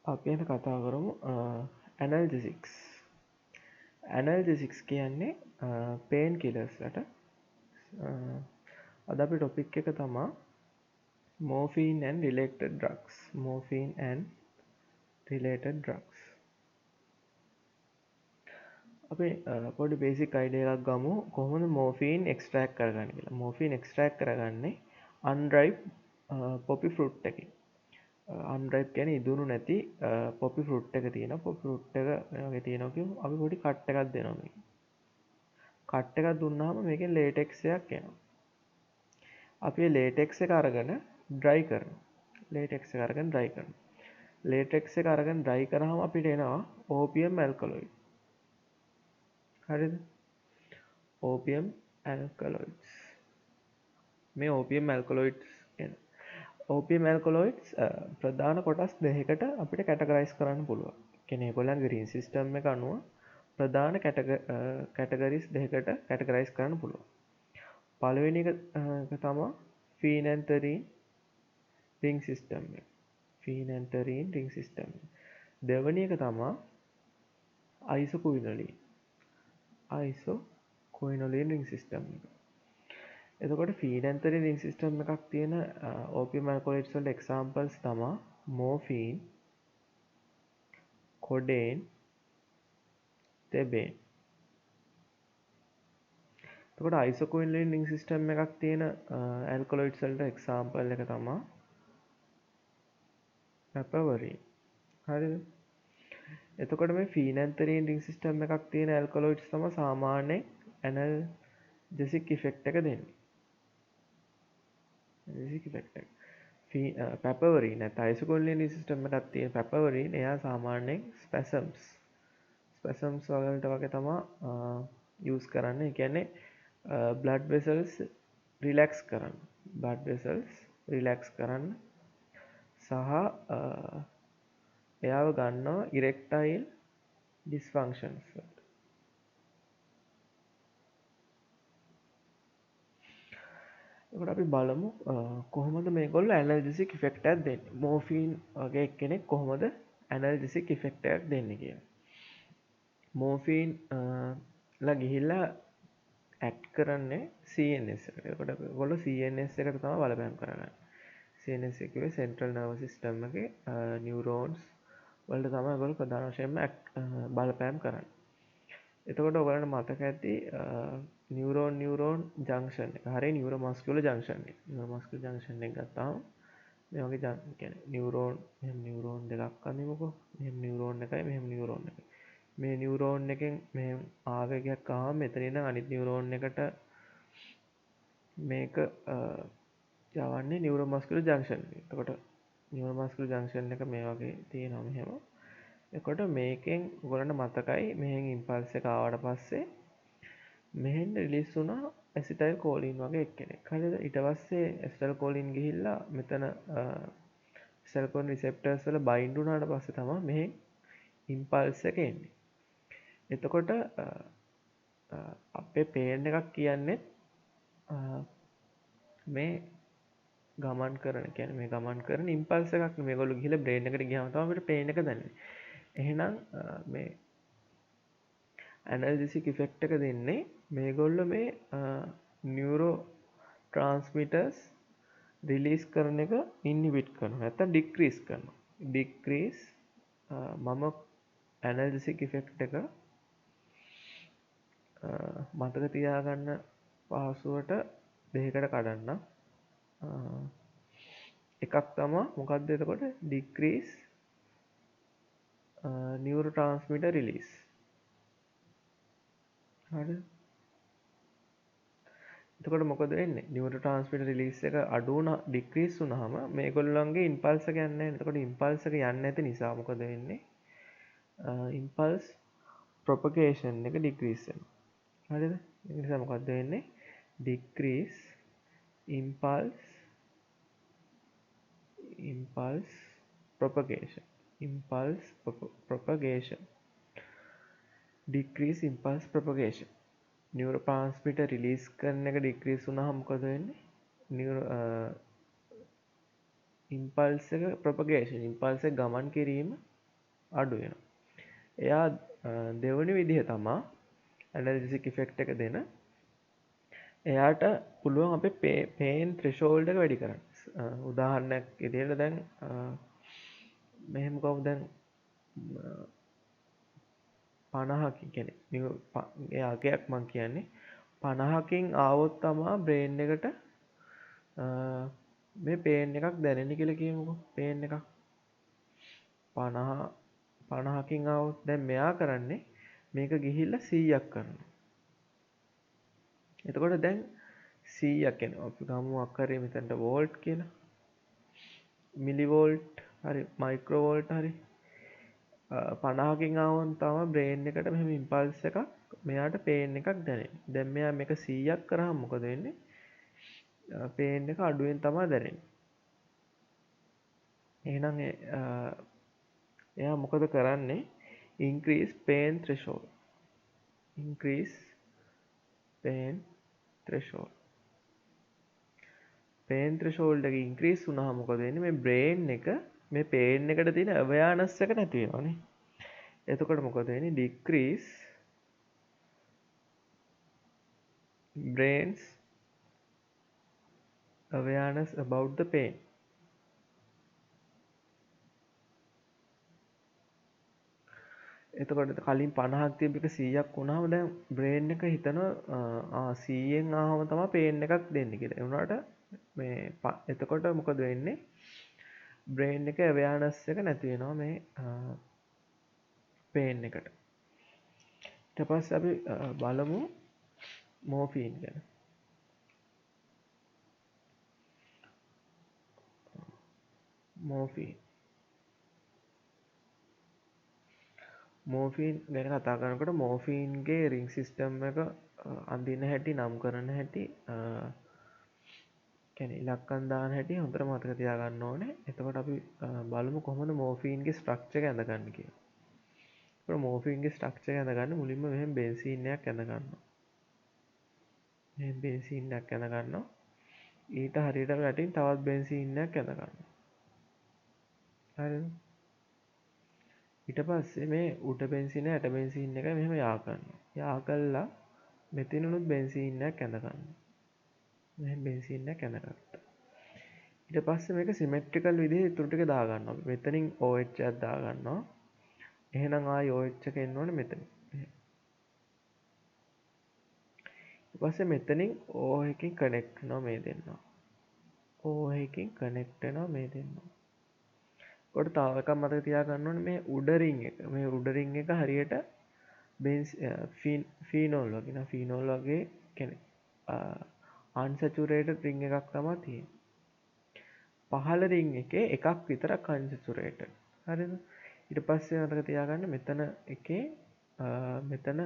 අපි අද කතා කරමු ඇනල්ජෙසික්ස්. ඇනල්ජෙසික්ස් කියන්නේ පේන් කිලර්ස්ලට. අද අපි ටොපික් එක තමා morphine and related drugs. Morphine and related drugs. අපි පොඩි බේසික් අයිඩියා එකක් ගමු කොහොමද මෝෆීන් එක්ස්ට්‍රැක්ට් කරගන්නේ කියලා. මෝෆීන් එක්ස්ට්‍රැක්ට් කරගන්නේ අන්රයිප් පොපි ෆෘට් එකකින්. අන්රයිප් කියන්නේ ඉදුණු නැති පොපි ෆෘට් එක තියෙනවා. පොපි ෆෘට් එක වගේ තියෙනවා කියමු. අපි පොඩි කට් එකක් දෙනවා මේක. කට් එකක් දුන්නාම මේකෙන් ලේටෙක්ස් එකක් එනවා. අපි මේ ලේටෙක්ස් එක අරගෙන ඩ්‍රයි කරනවා. ලේටෙක්ස් එක අරගෙන ඩ්‍රයි කරනවා. ලේටෙක්ස් එක අරගෙන ඩ්‍රයි කරාම අපිට එනවා ඕපියම් ඇල්කලොයිඩ්. හරිද? ඕපියම් ඇල්කලොයිඩ්ස්. මේ ඕපියම් ඇල්කලොයිඩ්ස් කියන ඕපියම් ඇල්කලොයිඩ්ස් ප්‍රධාන කොටස් දෙකකට අපිට කැටගරයිස් කරන්න පුළුවන්. කියන්නේ ඒගොල්ලන්ගේ රීන් සිස්ටම් එක අනුව ප්‍රධාන කැටගරිස් දෙකකට කැටගරයිස් කරන්න පුළුවන්. පළවෙනි එක තමයි ෆීනැන්තරීන් රින් සිස්ටම් එක. ෆීනැන්තරීන් රින් සිස්ටම් එක. දෙවෙනි එක තමයි අයිසෝකුයිනොලින්. අයිසෝකුයිනොලින් රින් සිස්ටම් එක. එතකොට ෆීනැන්තරීන් රින් සිස්ටම් එකක් තියෙන ඕපියම් ඇල්කලොයිඩ්ස් වලට එක්සැම්පල්ස් තමයි මෝෆීන්, කොඩේන්, තෙබේන්. එතකොට අයිසෝකුයිනොලින් රින් සිස්ටම් එකක් තියෙන ඇල්කලොයිඩ්ස් වලට එක්සැම්පල් එක තමයි පැපවරින්. හරිද? එතකොට මේ ෆීනැන්තරීන් රින් සිස්ටම් එකක් තියෙන ඇල්කලොයිඩ්ස් තමයි සාමාන්‍යයෙන් ඇනල්ජෙසික් ඉෆෙක්ට් එක දෙන්නේ. ඇනල්ජෙසික් ඉෆෙක්ට් එක. පැපවරින් නැත්නම් අයිසෝකුයිනොලින් රින් සිස්ටම් එකක් තියෙන පැපවරින් එයා සාමාන්‍යයෙන් ස්පැසම්ස් වලට වගේ තමයි යූස් කරන්නේ. ඒ කියන්නේ බ්ලඩ් වෙසල්ස් රිලැක්ස් කරන්න. බ්ලඩ් වෙසල්ස් රිලැක්ස් කරන්න සහ එයාව ගන්නවා ඉරෙක්ටයිල් ඩිස්ෆන්ක්ෂන්ස් වලට. එතකොට අපි බලමු කොහොමද මේගොල්ලෝ ඇනල්ජෙසික් ඉෆෙක්ට් එකක් දෙන්නේ. මෝෆීන් වගේ කෙනෙක් කොහොමද ඇනල්ජෙසික් ඉෆෙක්ට් එකක් දෙන්නේ කියලා. මෝෆීන් ලා ගිහිල්ලා ඇක්ට් කරන්නේ CNS එකට. එතකොට ඒගොල්ලෝ CNS එකට තමයි බලපෑම් කරන්නේ. CNS එකේ සෙන්ට්‍රල් නර්වස් සිස්ටම් එකේ නියුරෝන්ස් වලට තමයි ඒගොල්ලෝ ප්‍රධාන වශයෙන්ම බලපෑම් කරන්නේ. එතකොට ඔයගලන්ට මතක ඇති නියුරෝන් ජංක්ෂන් එක. හරිය නියුරෝමස්කියුලර් ජංක්ෂන් එක. නියුරෝමස්කියුලර් ජංක්ෂන් එක ගත්තාම මේ වගේ කියන්නේ නියුරෝන් දෙකක් අනිමුකෝ. මෙහෙම නියුරෝන් එකයි මෙහෙම නියුරෝන් එකයි. මේ නියුරෝන් එකෙන් මෙහෙම ආවේගයක් ආවම මෙතන ඉඳන් අනිත් නියුරෝන් එකට මේක යවන්නේ නියුරෝමස්කියුලර් ජංක්ෂන් එක. එතකොට නියුරෝමස්කියුලර් ජංක්ෂන් එක මේ වගේ තියෙනවා මෙහෙම. එතකොට මේකෙන් ඔයගොල්ලන්ට මතකයි මෙහෙන් ඉම්පල්ස් එක ආවට පස්සේ මෙහෙන් රිලීස් වුණා ඇසිටයිල් කෝලින් වගේ එක්කෙනෙක්. හරිද? ඊට පස්සේ ඇසිටයිල් කෝලින් ගිහිල්ලා මෙතන ඇසිටයිල් කෝලින් රිසෙප්ටර්ස් වල බයින්ඩ් වුණාට පස්සේ තමයි මෙහෙන් ඉම්පල්ස් එක එන්නේ. එතකොට අපේ පේන් එකක් කියන්නේ මේ ගමන් කරන ඉම්පල්ස් එකක්. මේගොල්ලෝ ගිහිල්ලා බ්‍රේන් එකට ගියාම තමයි අපිට පේන් එක දැනෙන්නේ. එහෙනම් මේ ඇනල්ජෙසික් ඉෆෙක්ට් එක දෙන්නේ මේගොල්ලෝ මේ නියුරෝ ට්‍රාන්ස්මිටර්ස් රිලීස් කරන එක ඉන්හිබිට් කරනවා නැත්නම් ඩික්‍රීස් කරනවා. මම ඇනල්ජෙසික් ඉෆෙක්ට් එක මතක තියාගන්න පහසුවට දෙකකට කඩන්න. එකක් තමයි මොකක්ද එතකොට ඩික්‍රීස් නියුරෝ ට්‍රාන්ස්මිටර් රිලීස්. හරිද? එතකොට මොකද වෙන්නේ? නියුරෝ ට්‍රාන්ස්මිටර් රිලීස් එක අඩු වුණා ඩික්‍රීස් වුණාම මේගොල්ලන්ගේ ඉම්පල්ස් එක යන්නේ නැහැ. එතකොට ඉම්පල්ස් එක යන්නේ නැති නිසා මොකද වෙන්නේ? ඉම්පල්ස් ප්‍රොපගේෂන් එක ඩික්‍රීස් වෙනවා. හරිද? ඒ නිසා මොකද වෙන්නේ? Decrease impulse propagation. Decrease impulse propagation. Neurotransmitter release කරන එක decrease වුණාම මොකද වෙන්නේ? impulse එක propagation, impulse එක ගමන් කිරීම අඩු වෙනවා. එයා දෙවනි විදිහ තමා ඇනර්ජිසික් ඉෆෙක්ට් එක දෙන. එයාට පුළුවන් අපේ පේන් ත්‍රෙෂෝල්ඩ් එක වැඩි කරන්න. උදාහරණයක් විදිහට දැන් මෙහෙම කවුද දැන් 50කින් කියන්නේ අගයක් මං කියන්නේ 50කින් ආවොත් තමා බ්‍රේන් එකට මේ පේන් එකක් දැනෙන්නේ කියලා කියමුකෝ. පේන් එකක් 50කින් ආවොත් දැන් මෙයා කරන්නේ මේක ගිහිල්ලා 100ක් කරනවා. එතකොට දැන් 100ක් එනවා. අපි ගමු අක්කරේ මෙතනට වෝල්ට් කියලා. මිලි වෝල්ට් හරි මයික්‍රෝ වෝල්ට් හරි 50කින් ආවොත් තමයි බ්‍රේන් එකට මෙහෙම ඉම්පල්ස් එකක් මෙයාට පේන් එකක් දැනෙන්නේ. දැන් මෙයා මේක 100ක් කරාම මොකද වෙන්නේ? පේන් එක අඩුවෙන් තමයි දැනෙන්නේ. එහෙනම් එයා මොකද කරන්නේ? increase pain threshold. increase pain threshold. pain threshold එක increase වුණාම මොකද වෙන්නේ? මේ brain එක මේ pain එකට තියෙන awareness එක නැති වෙනවනේ. එතකොට මොකද වෙන්නේ? decrease brain's awareness about the pain. එතකොට කලින් 50ක් තිබ්බ එක 100ක් වුණාම දැන් බ්‍රේන් එක හිතනවා 100ෙන් ආවම තමයි පේන් එකක් දෙන්නේ කියලා. ඒ වුණාට මේ එතකොට මොකද වෙන්නේ? බ්‍රේන් එක අවයාර්නස් එක නැති වෙනවා මේ පේන් එකට. ඊට පස්සේ අපි බලමු මෝෆීන් ගැන. මෝෆීන් ගැන කතා කරනකොට මෝෆීන්ගේ රින් සිස්ටම් එක අඳින හැටි නම් කරන හැටි කියන්නේ ඉලක්කම් දාන හැටි හොඳට මතක තියාගන්න ඕනේ. එතකොට අපි බලමු කොහොමද මෝෆීන්ගේ ස්ට්‍රක්චර් එක ඇඳගන්නේ කියලා. ඒකට මෝෆීන්ගේ ස්ට්‍රක්චර් එක ඇඳගන්න මුලින්ම මෙහෙම බෙන්සීන් එකක් ඇඳ ගන්නවා. මෙහෙම බෙන්සීන් එකක් ඇඳ ගන්නවා. ඊට හරියට යටින් තවත් බෙන්සීන් එකක් ඇඳ ගන්නවා. හරිද? ඊට පස්සේ මේ උඩ බෙන්සින යට බෙන්සින් එක මෙහෙම යා කරනවා. යා කළා මෙතනනුත් බෙන්සින් එකක් ඇඳ ගන්නවා. මෙහෙම බෙන්සින් එකක් ඇඳගත්තා. ඊට පස්සේ මේක සිමෙට්‍රිකල් විදිහට ඉතුරු ටික දා ගන්නවා. මෙතනින් OH එකක් දා ගන්නවා. එහෙනම් ආයි OH එක එන්න ඕනේ මෙතන. ඊට පස්සේ මෙතනින් O එකකින් කනෙක්ට් වෙනවා මේ දෙන්නා. O එකකින් කනෙක්ට් වෙනවා මේ දෙන්නා. කොට තව එකක් මතක තියාගන්න ඕනේ මේ උඩ රින් එක. මේ උඩ රින් එක හරියට ෆීනෝල් වගේ නා ෆීනෝල් වගේ කියන්නේ අන්සැචුරේටඩ් රින් එකක් තමයි තියෙන්නේ. පහළ රින් එකේ එකක් විතරක් අන්සැචුරේටඩ්. හරිද? ඊට පස්සේ මතක තියාගන්න මෙතන එකේ මෙතන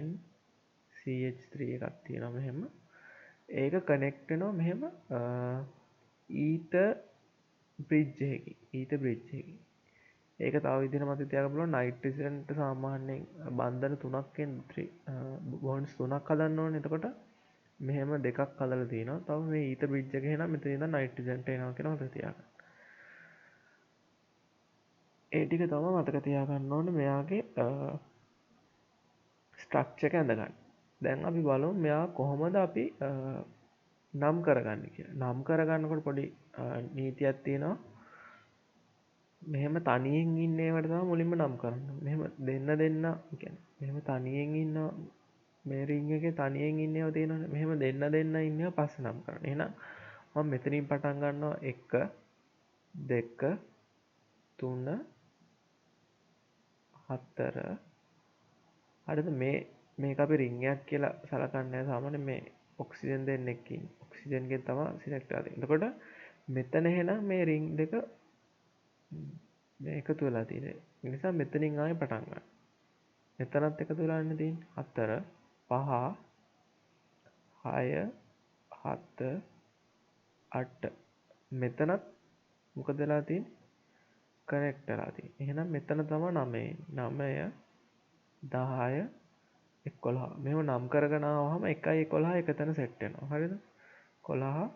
NCH3 එකක් තියෙනවා මෙහෙම. ඒක කනෙක්ට් වෙනවා මෙහෙම ඊතර් බ්‍රිජ් එකකින්. ඊතර් බ්‍රිජ් එකකින්. ඒක තව විදිහට මතක තියාගන්න පුළුවන් නයිට්‍රජන්ට සාමාන්‍යයෙන් බන්ධන 3ක් බොන්ඩ්ස් 3ක් හදන්න ඕනේ. එතකොට මෙහෙම දෙකක් හදලා තියෙනවා. තව මේ ඊතර් බ්‍රිජ් එක එහෙනම් මෙතන ඉඳන් නයිට්‍රජන්ට එනවා කියලා මතක තියාගන්න. ඒ ටික තමයි මතක තියාගන්න ඕනේ මෙයාගේ ස්ට්‍රක්චර් එක ඇඳගන්න. දැන් අපි බලමු මෙයා කොහොමද අපි නම් කරගන්නේ කියලා. නම් කරගන්නකොට පොඩි නීතියක් තියෙනවා. මෙහෙම තනියෙන් ඉන්න ඒවට තමයි මුලින්ම නම් කරන්න. මෙහෙම දෙන්න කියන්නේ මෙහෙම තනියෙන් ඉන්න මේ රින් එකේ තනියෙන් ඉන්නේව තියෙනවනේ. මෙහෙම දෙන්න ඉන්නේව පස්සේ නම් කරන්න. එහෙනම් මම මෙතනින් පටන් ගන්නවා 1 2 3 4 හරිද මේක අපි රින් එකක් කියලා සලකන්නේ සාමාන්‍යයෙන් මේ ඔක්සිජන් දෙන්නෙක් ඉන්නේ. ඔක්සිජන්ගෙන් තමයි සිලෙක්ට් කරලා තියෙන්නේ. එතකොට මෙතන එහෙනම් මේ රින් දෙක මේ එකතු වෙලා තියෙන්නේ. ඒ නිසා මෙතනින් ආයෙ පටන් ගන්න. මෙතනත් එකතු වෙලා ඉන්න තියෙන්නේ 4 5 6 7 8 මෙතනත් මොකද වෙලා තියෙන්නේ? කනෙක්ට් වෙලා තියෙන්නේ. එහෙනම් මෙතන තමයි 9 10 11 මෙහෙම නම් කරගෙන ආවම 1 11 එක තැන සෙට් වෙනවා. හරිද? 11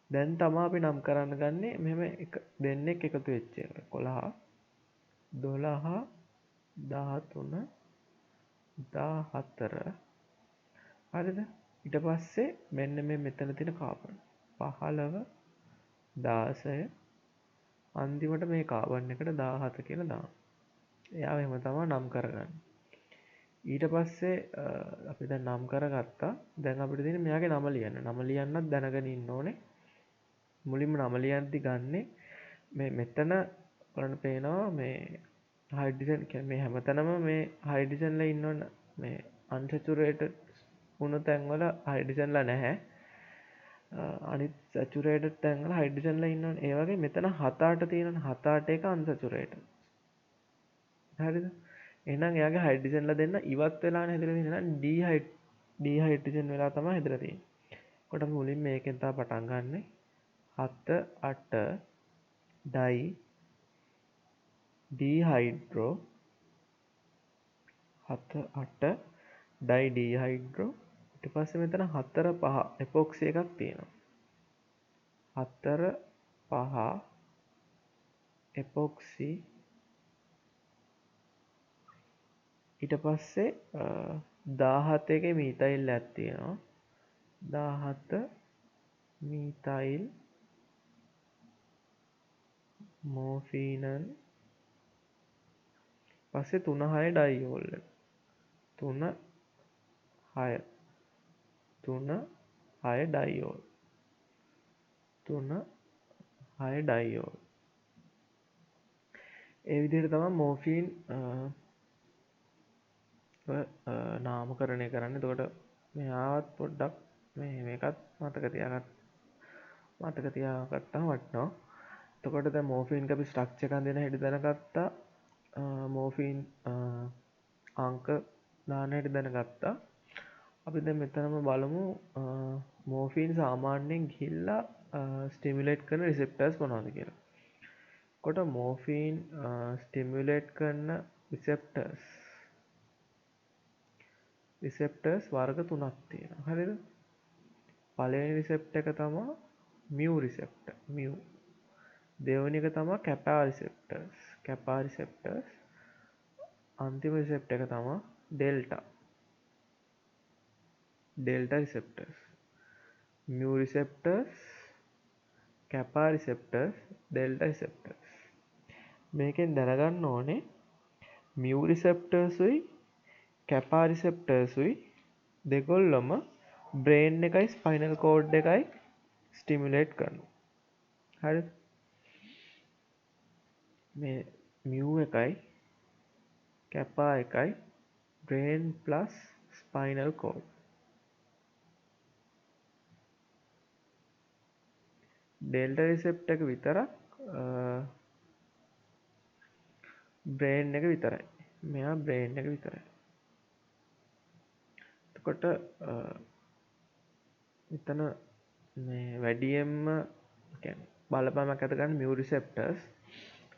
දැන් තමයි අපි නම් කරන්න ගන්නේ මෙහෙම එක දෙන්නෙක් එකතු වෙච්ච එක. 11 12 13 14 හරිද? ඊට පස්සේ මෙන්න මේ මෙතන තියෙන කාබන් 15 16 අන්තිමට මේ කාබන් එකට 17 කියලා දාන්න. එයා එහෙම තමයි නම් කරගන්නේ. ඊට පස්සේ අපි දැන් නම් කරගත්තා. දැන් අපිට තියෙන්නේ මෙයාගේ නම ලියන්න. නම ලියන්නත් දැනගෙන ඉන්න ඕනේ. මුලින්ම නම ලියද්දි ගන්නෙ මේ මෙතන ඔයාලට පේනවා මේ හයිඩ්‍රජන් කියන්නේ මේ හැමතැනම මේ හයිඩ්‍රජන්ලා ඉන්නවනේ. මේ අන්සැචුරේටඩ් වුණ තැන්වල හයිඩ්‍රජන්ලා නැහැ. අනිත් සැචුරේටඩ් තැන්වල හයිඩ්‍රජන්ලා ඉන්නවනේ. ඒ වගේ මෙතන 7-8 තියෙනවනේ. 7-8 එක අන්සැචුරේටඩ්. හරිද? එහෙනම් එයාගේ හයිඩ්‍රජන්ලා දෙන්න ඉවත් වෙලානේ හැදලා තියෙන්නේ. එහෙනම් ඩීහයිඩ්‍රජන් වෙලා තමයි හැදලා තියෙන්නේ. කොට මුලින් මේකෙන් තමයි පටන් ගන්නෙ. 7 8 ඩයි ඩීහයිඩ්‍රෝ 7 8 ඩයි ඩීහයිඩ්‍රෝ ඊට පස්සේ මෙතන 4 5 එපොක්සි එකක් තියෙනවා 4 5 එපොක්සි ඊට පස්සේ 17 එකේ මීතයිල් එකක් තියෙනවා 17 මීතයිල් මෝෆීනල් පස්සේ 3 6 ඩයියෝල් 3 6 3 6 ඩයියෝල් 3 6 ඩයියෝල් ඒ විදිහට තමයි මෝෆීන් නාමකරණය කරන්න. එතකොට මෙයාවත් පොඩ්ඩක් මේකත් මතක තියාගත්තාම වටිනවා. එතකොට දැන් මෝෆීන්ගේ අපි ස්ට්‍රක්චර් එකක් දෙන හැටි දැනගත්තා. මෝෆීන් අංක දාන හැටි දැනගත්තා. අපි දැන් මෙතනම බලමු මෝෆීන් සාමාන්‍යයෙන් ගිහිල්ලා ස්ටිමියුලේට් කරන රිසෙප්ටර්ස් මොනවද කියලා. කොට මෝෆීන් ස්ටිමියුලේට් කරන රිසෙප්ටර්ස් වර්ග 3ක් තියෙනවා. හරිද? පළවෙනි රිසෙප්ටර් එක තමයි මියු රිසෙප්ටර්. මියු. දෙවෙනි එක තමයි කැපා රිසෙප්ටර්ස්. අන්තිම රිසෙප්ටර් එක තමයි ඩෙල්ටා රිසෙප්ටර්ස්. මියු රිසෙප්ටර්ස්, කැපා රිසෙප්ටර්ස්, ඩෙල්ටා රිසෙප්ටර්ස්. මේකෙන් දැනගන්න ඕනේ මියු රිසෙප්ටර්ස්ුයි කැපා රිසෙප්ටර්ස්ුයි දෙගොල්ලොම බ්‍රේන් එකයි ස්පයිනල් කෝඩ් එකයි ස්ටිමියුලේට් කරනවා. හරිද? මේ මියු එකයි කැපා එකයි brain plus spinal cord. Delta receptor එක විතරක් බ්‍රේන් එක විතරයි. මෙයා බ්‍රේන් එක විතරයි. එතකොට මෙතන මේ වැඩියෙන්ම කියන්නේ බලපෑමක් ඇති කරන මියු රිසෙප්ටර්ස්.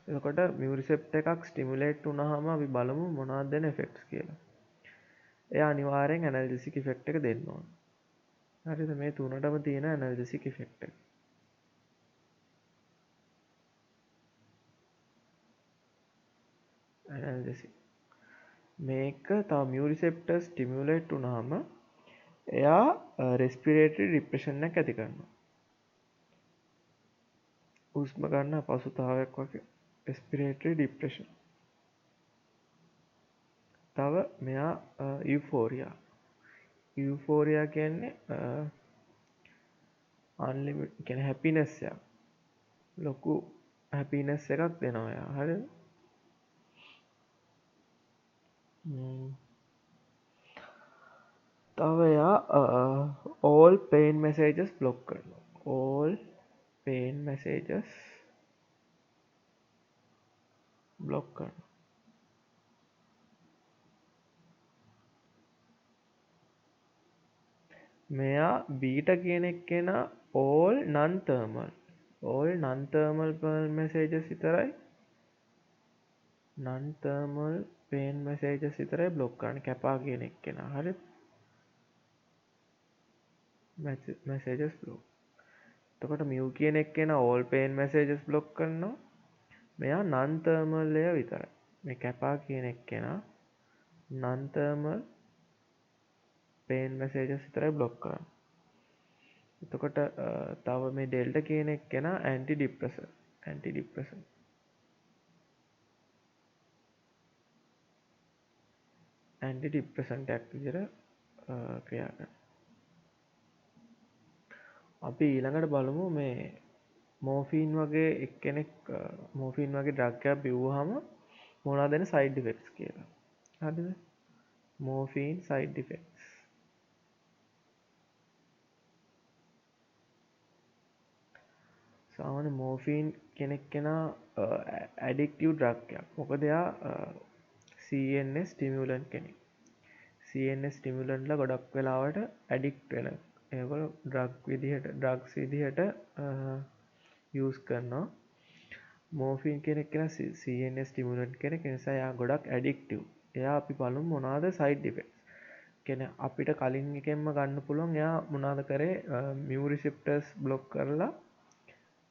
එතකොට මියු රිසෙප්ටර් එකක් ස්ටිමියුලේට් වුණාම අපි බලමු මොනවද දෙන ඉෆෙක්ට්ස් කියලා. එයා අනිවාර්යෙන් ඇනල්ජෙසික් ඉෆෙක්ට් එක දෙන්න ඕන. හරිද? මේ තුනටම තියෙන ඇනල්ජෙසික් ඉෆෙක්ට් එක. ඇනල්ජෙසික් මේක තව මියු රිසෙප්ටර් ස්ටිමියුලේට් වුණාම එයා රෙස්පිරේටරි ડિප්‍රෙෂන් එකක් ඇති කරනවා. හුස්ම ගන්න අපහසුතාවයක් වගේ රෙස්පිරේටරි ડિප්‍රෙෂන්. තව මෙයා යුෆෝරියා කියන්නේ අන්ලිමිට් කියන්නේ හැපිනෙස් එකක්. ලොකු හැපිනෙස් එකක් දෙනවා එයා. හරිද? තව එයා all pain messages block කරනවා. all pain messages block කරනවා. මෙයා බීටා කියන එක්කෙනා all non thermal messages විතරයි non thermal pain messages විතරයි block කරන්නේ. කැපා කියන එක්කෙනා. හරිද? messages block. එතකොට මියු කියන එක්කෙනා all pain messages block කරනවා. මෙයා non thermal එක විතරයි. මේ කැපා කියන එක්කෙනා non thermal pain messages විතරයි බ්ලොක් කරන්නේ. එතකොට තව මේ ඩෙල්ටා කියන එක්කෙනා ඇන්ටි ડિප්‍රෙසර් ඇන්ටි ડિප්‍රෙසන්ට් එකක් විදිහට ක්‍රියා කරනවා. අපි ඊළඟට බලමු මේ මෝෆීන් වගේ එක්කෙනෙක් මෝෆීන් වගේ ඩ්‍රග් එකක් බිව්වහම මොනවද වෙන සයිඩ් ඉෆෙක්ට්ස් කියලා. හරිද? මෝෆීන් සයිඩ් ඉෆෙක්ට්ස්. සාමාන්‍ය මෝෆීන් කෙනා ඇඩික්ටිව් ඩ්‍රග් එකක්. මොකද එයා CNS ස්ටිමියුලන්ට් කෙනෙක්. CNS ස්ටිමියුලන්ට්ලා ගොඩක් වෙලාවට ඇඩික්ට් වෙන. ඒගොල්ලෝ ඩ්‍රග්ස් විදිහට යූස් කරනවා. මෝෆීන් කෙනෙක් CNS ස්ටිමියුලන්ට් කෙනෙක්. ඒ නිසා එයා ගොඩක් ඇඩික්ටිව්. එයා අපි බලමු මොනවාද සයිඩ් ඉෆෙක්ට්ස්. කියන්නේ අපිට කලින් එකෙන්ම ගන්න පුළුවන් එයා මොනවාද කරේ මියු රිසෙප්ටර්ස් බ්ලොක් කරලා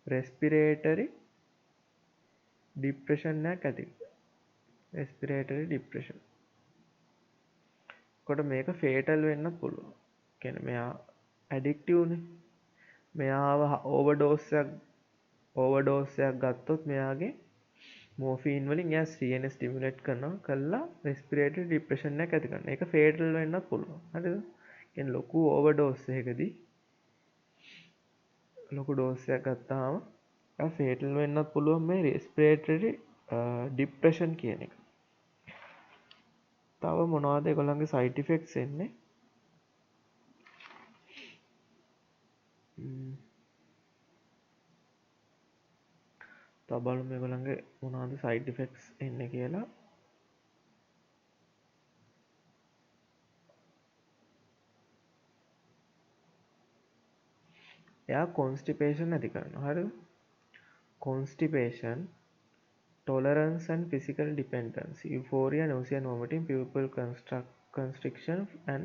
රෙස්පිරේටරි ડિප්‍රෙෂන් එකක් ඇති. රෙස්පිරේටරි ඩිප්‍රෙෂන්. කොට මේක ෆේටල් වෙන්න පුළුවන්. කියන්නේ මෙයා ඇඩික්ටිව්නේ. මෙයාව ඕවර්ඩෝස් එකක් ගත්තොත් මෙයාගේ මෝෆීන් වලින් එයා CNS ස්ටිමියුලේට් කරලා රෙස්පිරේටරි ડિප්‍රෙෂන් එකක් ඇති කරනවා. ඒක ෆේටල් වෙන්නත් පුළුවන්. හරිද? කියන්නේ ලොකු ඕවර්ඩෝස් එකකදී ලොකු ඩෝස් එකක් ගත්තාම ෆේටල් වෙන්නත් පුළුවන් මේ රෙස්පිරේටරි ડિප්‍රෙෂන් කියන එක. තව මොනවද ඒගොල්ලන්ගේ සයිඩ් ඉෆෙක්ට්ස් එන්නේ? තව බලමු මේගොල්ලන්ගේ මොනවද සයිඩ් ඉෆෙක්ට්ස් එන්නේ කියලා. එයා කොන්ස්ටිපේෂන් ඇති කරනවා. හරිද? Constipation, tolerance and physical dependence, euphoria, nausea and vomiting, pupil constriction and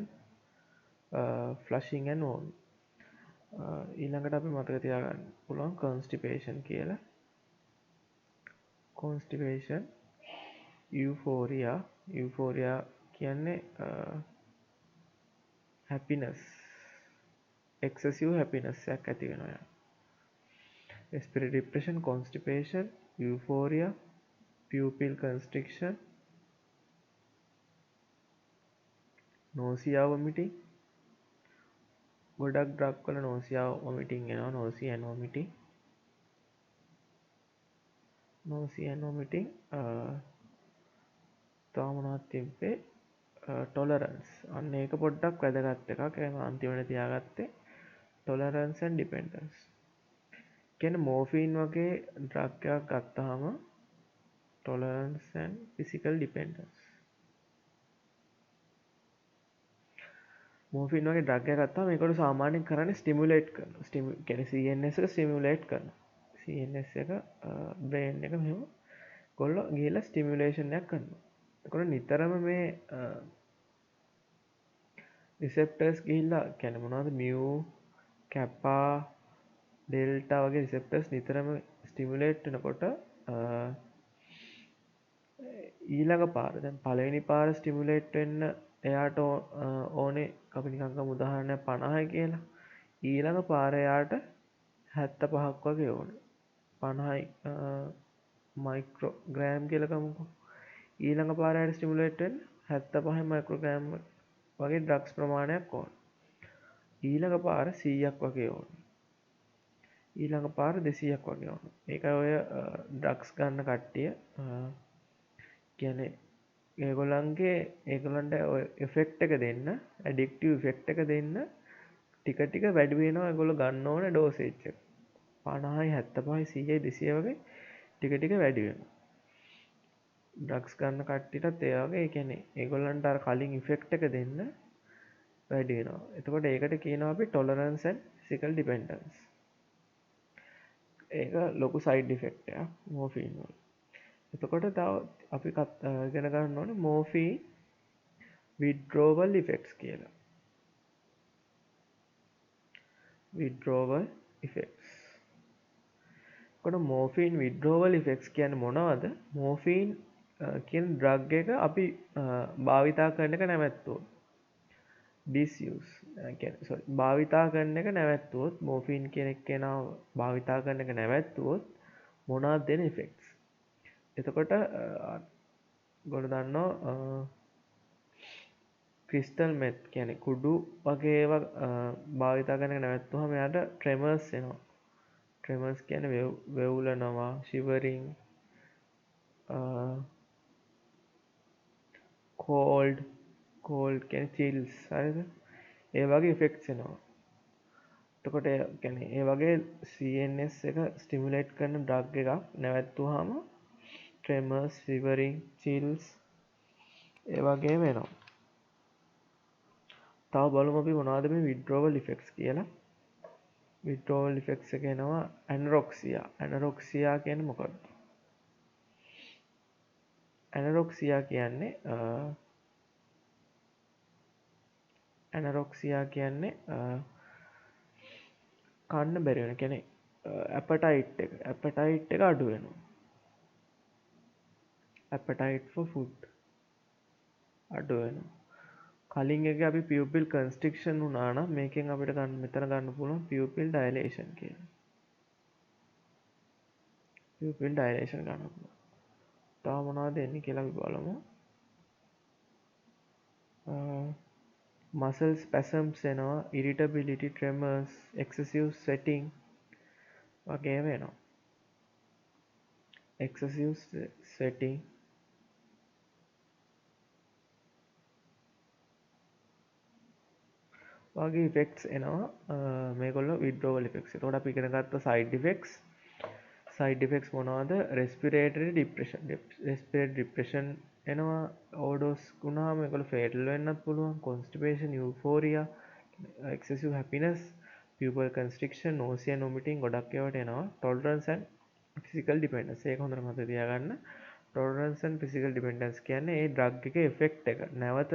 flushing and vomiting. ඊළඟට අපි මතක තියාගන්න පුළුවන් constipation කියලා. constipation, euphoria කියන්නේ happiness, excessive happiness එකක් ඇති වෙනවා. respiratory depression, constipation, euphoria, pupil constriction, nausea, vomiting. ගොඩක් ඩ්‍රග් වල nausea vomiting එනවා. nausea and vomiting. තව මොනවද තිබ්බේ? tolerance. අන්න ඒක පොඩ්ඩක් වැදගත් එකක්. ඒක අන්තිමට තියාගත්තේ tolerance and dependence. කියන්නේ මෝෆීන් වගේ ඩ්‍රග් එකක් ගත්තාම tolerance and physical dependence. මෝෆීන් වගේ ඩ්‍රග් එකක් ගත්තාම මේකට සාමාන්‍යයෙන් කරන්නේ ස්ටිමියුලේට් කරනවා. කියන්නේ CNS එක ස්ටිමියුලේට් කරනවා. CNS එක බ්‍රේන් එක මෙහෙම ගොල්ලෝ ගිහලා ස්ටිමියුලේෂන් එකක් කරනවා. ඒකට නිතරම මේ රිසෙප්ටර්ස් ගිහිල්ලා කියන්නේ මොනවද මියු, කැපා, ඩෙල්ටා වගේ රිසෙප්ටර්ස් නිතරම ස්ටිමියුලේට් වෙනකොට ඊළඟ පාර දැන් පළවෙනි පාර ස්ටිමියුලේට් වෙන්න එයාට ඕනේ අපි නිකන් ගමු උදාහරණයක් 50යි කියලා. ඊළඟ පාර එයාට 75ක් වගේ ඕනේ. 50යි මයික්‍රෝග්‍රෑම් කියලා ගමුකෝ. ඊළඟ පාර එයාට ස්ටිමියුලේට් වෙන්න 75 මයික්‍රෝග්‍රෑම් වගේ ඩ්‍රග්ස් ප්‍රමාණයක් ඕනේ. ඊළඟ පාර 100ක් වගේ ඕනේ. ඊළඟ පාර 200ක් වගේ ඕනේ. ඒකයි ඔය ඩ්‍රග්ස් ගන්න කට්ටිය කියන්නේ ඒගොල්ලන්ට ඔය ඉෆෙක්ට් එක දෙන්න, ඇඩික්ටිව් ඉෆෙක්ට් එක දෙන්න ටික ටික වැඩි වෙනවා ඒගොල්ලෝ ගන්න ඕන ඩෝසේජ් එක. 50යි 75යි 100යි 200 වගේ ටික ටික වැඩි වෙනවා. ඩ්‍රග්ස් ගන්න කට්ටියටත් ඒ වගේ ඒ කියන්නේ ඒගොල්ලන්ට අර කලින් ඉෆෙක්ට් එක දෙන්න වැඩි වෙනවා. එතකොට ඒකට කියනවා අපි tolerance and physical dependence. ඒක ලොකු සයිඩ් ඉෆෙක්ට් එකක් මෝෆීන් වල. එතකොට තව අපි ඉගෙන ගන්න ඕනේ මෝෆීන් withdrawal effects කියලා. withdrawal effects. කොට මෝෆීන් withdrawal effects කියන්නේ මොනවද? මෝෆීන් කියන ඩ්‍රග් එක අපි භාවිතා කරන එක නැවැත්තුවොත් භාවිතා කරන එක නැවැත්තුවොත් මෝෆීන් කෙනෙක් කෙනාව භාවිතා කරන එක නැවැත්තුවොත් මොනාද දෙන ඉෆෙක්ට්ස්. එතකොට ගොඩ දන්නවා ක්‍රිස්ටල් මෙත් කියන කුඩු වගේ භාවිතා කරන එක නැවැත්තුවම එයාට ට්‍රෙමර්ස් එනවා. ට්‍රෙමර්ස් කියන වෙවුලනවා ශිවරිං කෝල්ඩ් කියන චිල්ස් හරිද ඒ වගේ ඉෆෙක්ට්ස් එනවා. එතකොට ගැන ඒ වගේ CNS එක ස්ටිමුලේට් කරන ඩ්‍රග් එකක් නැවැත්තුවාම ට්‍රෙමර්ස් ශිවරිං චිල්ස් ඒ වගේ වෙනවා. තව බලමු අපි මොනවද මේ විඩ්‍රෝවල් ඉෆෙක්ට්ස් කියලා. විඩ්‍රෝවල් ඉෆෙක්ට්ස් එක එනවා ඇනොරෙක්සියා. ඇනොරෙක්සියා කියන්නේ මොකක්ද? ඇනොරෙක්සියා කියන්නේ කන්න බැරි වෙන කෙනෙක් ඇපටයිට් එක අඩු වෙනවා. ඇපටයිට් ෆොර් ෆුඩ් අඩු වෙනවා. කලින් එක අපි පියුපිල් කන්ස්ට්‍රික්ෂන් වුණා නම් මේකෙන් අපිට මෙතන ගන්න පුළුවන් පියුපිල් ඩයලේෂන් කියලා. පියුපිල් ඩයලේෂන් ගන්න පුළුවන්. තව මොනවද එන්නේ කියලා අපි බලමු. මසල් ස්පැසම්ස් එනවා, ඉරිටබිලිටි, ට්‍රෙමර්ස්, එක්සසිව් ස්වෙටිං වගේ වෙනවා. එක්සසිව් ස්වෙටිං වගේ ඉෆෙක්ට්ස් එනවා මේගොල්ලෝ විඩ්‍රෝවල් ඉෆෙක්ට්ස්. එතකොට අපි ඉගෙන ගත්ත සයිඩ් ඉෆෙක්ට්ස් මොනවද? රෙස්පිරේටරි ડિප්‍රෙෂන් එනවා. ඕඩෝස් වුණාම ඒගොල්ලෝ ෆේටල් වෙන්නත් පුළුවන්. කොන්ස්ටිපේෂන්, යූෆෝරියා, එක්සෙසිව් හැපිනස්, පියුපල් කන්ස්ට්‍රික්ෂන්, නෝසියා, වොමිටිං ගොඩක් ඒවාට එනවා. ටොලරන්ස් ඇන්ඩ් ෆිසිකල් ඩිපෙන්ඩන්ස් ඒක හොඳට මතක තියාගන්න. ටොලරන්ස් ඇන්ඩ් ෆිසිකල් ඩිපෙන්ඩන්ස් කියන්නේ ඒ ඩ්‍රග් එකේ ඉෆෙක්ට් එක නැවත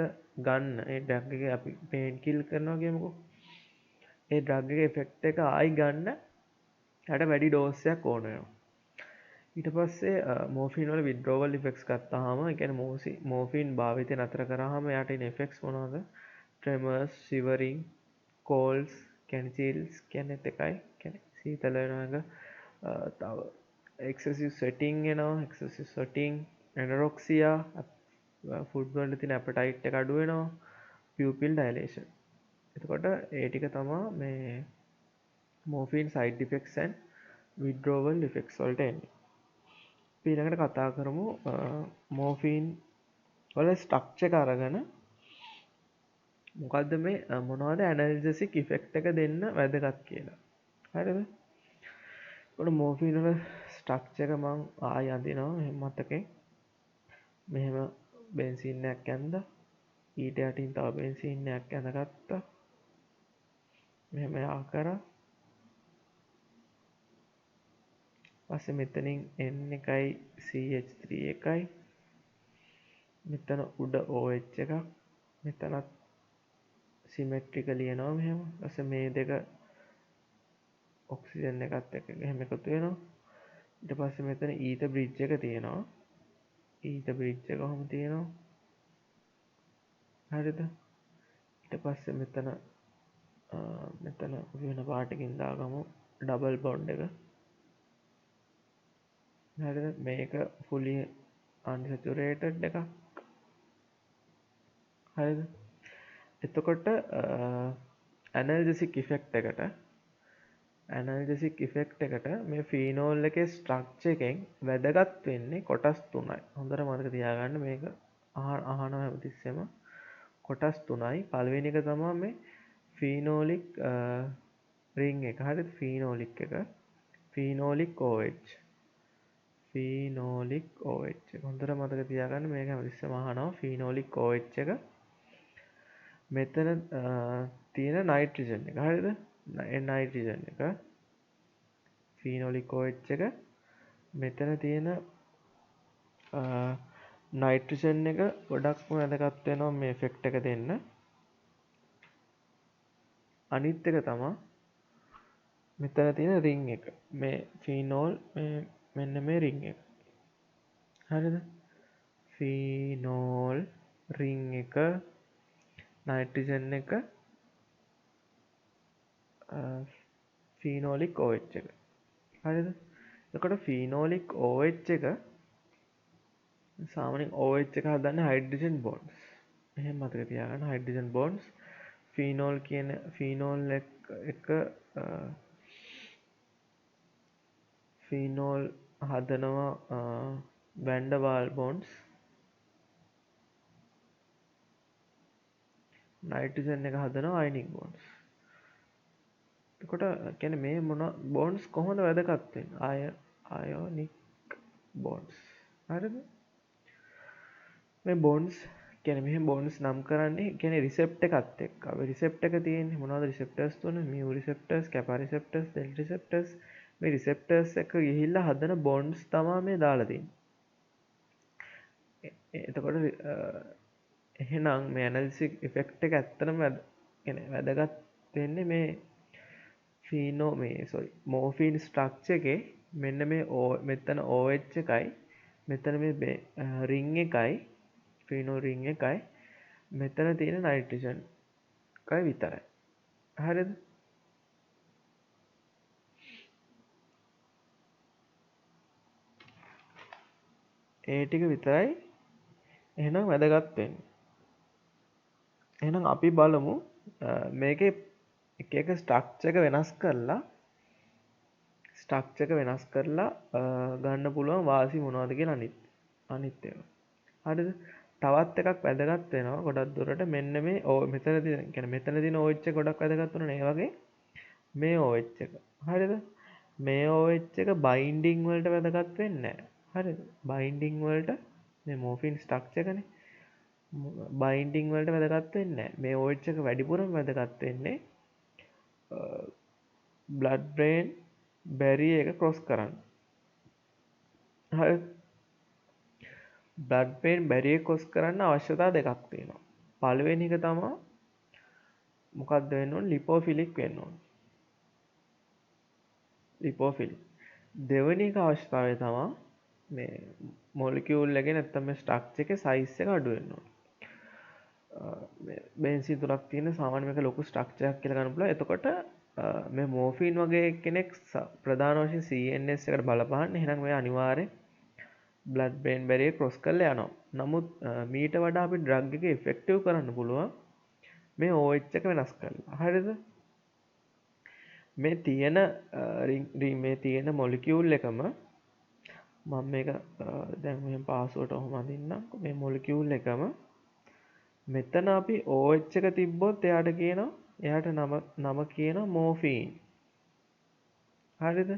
ගන්න. ඒ ඩ්‍රග් එක අපි පේන් කිල් කරනවා කියමුකෝ. ඒ ඩ්‍රග් එකේ ඉෆෙක්ට් එක ආයි ගන්න යට වැඩි ඩෝස් එකක් ඕන වෙනවා. ඊට පස්සේ මෝෆින් වල විඩ්‍රෝවල් ඉෆෙක්ට්ස් ගත්තාම ඒ කියන්නේ මෝෆින් භාවිතය නතර කරාම යට එන ඉෆෙක්ට්ස් මොනවද? ට්‍රෙමර්ස්, ශිවරිං, කෝල්ඩ්ස්, කියන්නේ චිල්ස් කියන්නේත් එකයි. කියන්නේ සීතල වෙන එක. තව එක්සසිව් ස්වෙටිං එනවා. එක්සසිව් ස්වෙටිං, ඇනොරෙක්සියා, ෆුඩ් වල තියෙන ඇපටයිට් එක අඩු වෙනවා. පියුපිල් ඩයලේෂන්. එතකොට ඒ ටික තමයි මේ morphine side effects and withdrawal effects වලට එන්නේ. ඊළඟට කතා කරමු මෝෆින් වල ස්ට්‍රක්චර් එක අරගෙන මොකද්ද මේ මොනවද ඇනල්ජෙසික් ඉෆෙක්ට් එක දෙන්න වැදගත් කියලා. හරිද? එතකොට මෝෆින් වල ස්ට්‍රක්චර් එක මම ආයෙ අඳිනවා එහෙම මතකේ. මෙහෙම බෙන්සීන් එකක් ඇඳලා ඊට යටින් තව බෙන්සීන් එකක් ඇඳගත්තා. මෙහෙම යා කරා. පස්සේ මෙතනින් N එකයි CH3 එකයි මෙතන උඩ OH එකක් මෙතනත් සිමෙට්‍රිකලි එනවා මෙහෙම. ඊපස්සේ මේ දෙක ඔක්සිජන් එකත් එක්ක එහෙම එකතු වෙනවා. ඊට පස්සේ මෙතන ඊත බ්‍රිජ් එක තියෙනවා. ඊත බ්‍රිජ් එක කොහොම තියෙනවා. හරිද? ඊට පස්සේ මෙතන වෙන පාටකින් දාගමු ඩබල් බොන්ඩ් එක. හරිද? මේක fully unsaturated එකක්. හරිද? එතකොට ඇනල්ජෙසික් ඉෆෙක්ට් එකට මේ ෆීනෝල් එකේ ස්ට්‍රක්චර් එකෙන් වැදගත් වෙන්නේ කොටස් 3යි. හොඳට මතක තියාගන්න මේක අහනවා හැමතිස්සෙම. කොටස් 3යි. පළවෙනි එක තමයි මේ ෆීනෝලික් රින් එක. හරිද? ෆීනෝලික් එක. ෆීනෝලික් OH. ෆීනෝලික් OH එක. හොඳට මතක තියාගන්න මේක හැමතිස්සෙම අහනවා ෆීනෝලික් OH එක. මෙතන තියෙන නයිට්‍රජන් එක. හරිද? නයිට්‍රජන් එක ෆීනෝලික් OH එක. මෙතන තියෙන නයිට්‍රජන් එක ගොඩක්ම වැදගත් වෙනවා මේ ඉෆෙක්ට් එක දෙන්න. අනිත් එක තමයි මෙතන තියෙන රින් එක. මේ ෆීනෝල් මෙන්න මේ රින් එක. හරිද? ෆීනෝල් රින් එක නයිට්‍රජන් එක ෆීනෝලික් OH එක. හරිද? එතකොට ෆීනෝලික් OH එක සාමාන්‍යයෙන් OH එක හදන්නේ හයිඩ්‍රජන් බොන්ඩ්ස්. එහෙම මතක තියාගන්න හයිඩ්‍රජන් බොන්ඩ්ස්. ෆීනෝල් කියන ෆීනෝල් එක ෆීනෝල් හදනවා වැන්ඩ වාල් බොන්ඩ්ස්. නයිට්‍රජන් එක හදනවා අයනික් බොන්ඩ්ස්. එතකොට කියන්නේ මේ මොන බොන්ඩ්ස් කොහොමද වැදගත් වෙන්නේ? අයොනික් බොන්ඩ්ස්. හරිද? මේ බොන්ඩ්ස් කියන්නේ මෙහෙම බොන්ඩ්ස් නම් කරන්නේ කියන්නේ රිසෙප්ටර් එකත් එක්ක. අපි රිසෙප්ටර් එක තියෙන්නේ මොනවද රිසෙප්ටර්ස් තුන? මියු රිසෙප්ටර්ස්, කැපා රිසෙප්ටර්ස්, ඩෙල්ටා රිසෙප්ටර්ස්. මේ රිසෙප්ටර්ස් එක ගිහිල්ලා හදන බොන්ඩ්ස් තමයි මේ දාලා තියෙන්නේ. එතකොට එහෙනම් මේ ඇනලිසිස් ඉෆෙක්ට් එක ඇත්තටම වැදගත් වෙන්නේ මේ මෝෆින් ස්ට්‍රක්චර් එකේ මෙන්න මේ මෙතන OH එකයි මෙතන මේ රින් එකයි ෆීනෝල් රින් එකයි මෙතන තියෙන නයිට්‍රජන් එකයි විතරයි. හරිද? ඒ ටික විතරයි එහෙනම් වැදගත් වෙන්නේ. එහෙනම් අපි බලමු මේකේ එක එක ස්ට්‍රක්චර් එක වෙනස් කරලා ගන්න පුළුවන් වාසි මොනවද කියලා අනිත් ඒවා. හරිද? තවත් එකක් වැදගත් වෙනවා ගොඩක් දුරට මෙන්න මේ මෙතන තියෙන OH එක ගොඩක් වැදගත් වෙනවා නේ වගේ මේ OH එක. හරිද? මේ OH එක බයින්ඩින් වලට වැදගත් වෙන්නේ නැහැ. හරිද? බයින්ඩින් වලට මේ මෝෆින් ස්ට්‍රක්චර් එකනේ බයින්ඩින් වලට වැදගත් වෙන්නේ නැහැ. මේ OH එක වැඩිපුරම වැදගත් වෙන්නේ බ්ලඩ් බ්‍රේන් බැරියර් එක ක්‍රොස් කරන්න. හරිද? බ්ලඩ් බ්‍රේන් බැරියර් ක්‍රොස් කරන්න අවශ්‍යතා දෙකක් තියෙනවා. පළවෙනි එක තමයි මොකක්ද වෙන්න ඕනේ? ලිපෝෆිලික් වෙන්න ඕනේ. ලිපෝෆිලික්. දෙවෙනි එක අවශ්‍යතාවය තමයි මේ මොලිකියුල් එකේ නැත්තම් මේ ස්ට්‍රක්චර් එකේ සයිස් එක අඩු වෙන්න ඕනේ. බෙන්සින් තුනක් තියෙන සාමාන්‍ය මේක ලොකු ස්ට්‍රක්චර් එකක් කියලා ගන්න පුළුවන්. එතකොට මේ මෝෆින් වගේ කෙනෙක් ප්‍රධාන වශයෙන් CNS එකට බලපාන්න. එහෙනම් මේ අනිවාර්යෙන් බ්ලඩ් බ්‍රේන් බැරියර් ක්‍රොස් කරලා යනවා. නමුත් මීට වඩා අපි ඩ්‍රග් එක ඉෆෙක්ටිව් කරන්න පුළුවන් මේ OH එක වෙනස් කරලා. හරිද? මේ තියෙන මොලිකියුල් එකම මම මේක දැන් මෙහෙම පාස්වර්ඩ් ඔහොම අදින්නම්. මේ මොලිකියුල් එකම මෙතන අපි OH එක තිබ්බොත් එයාට නම කියනවා මෝෆීන්. හරිද?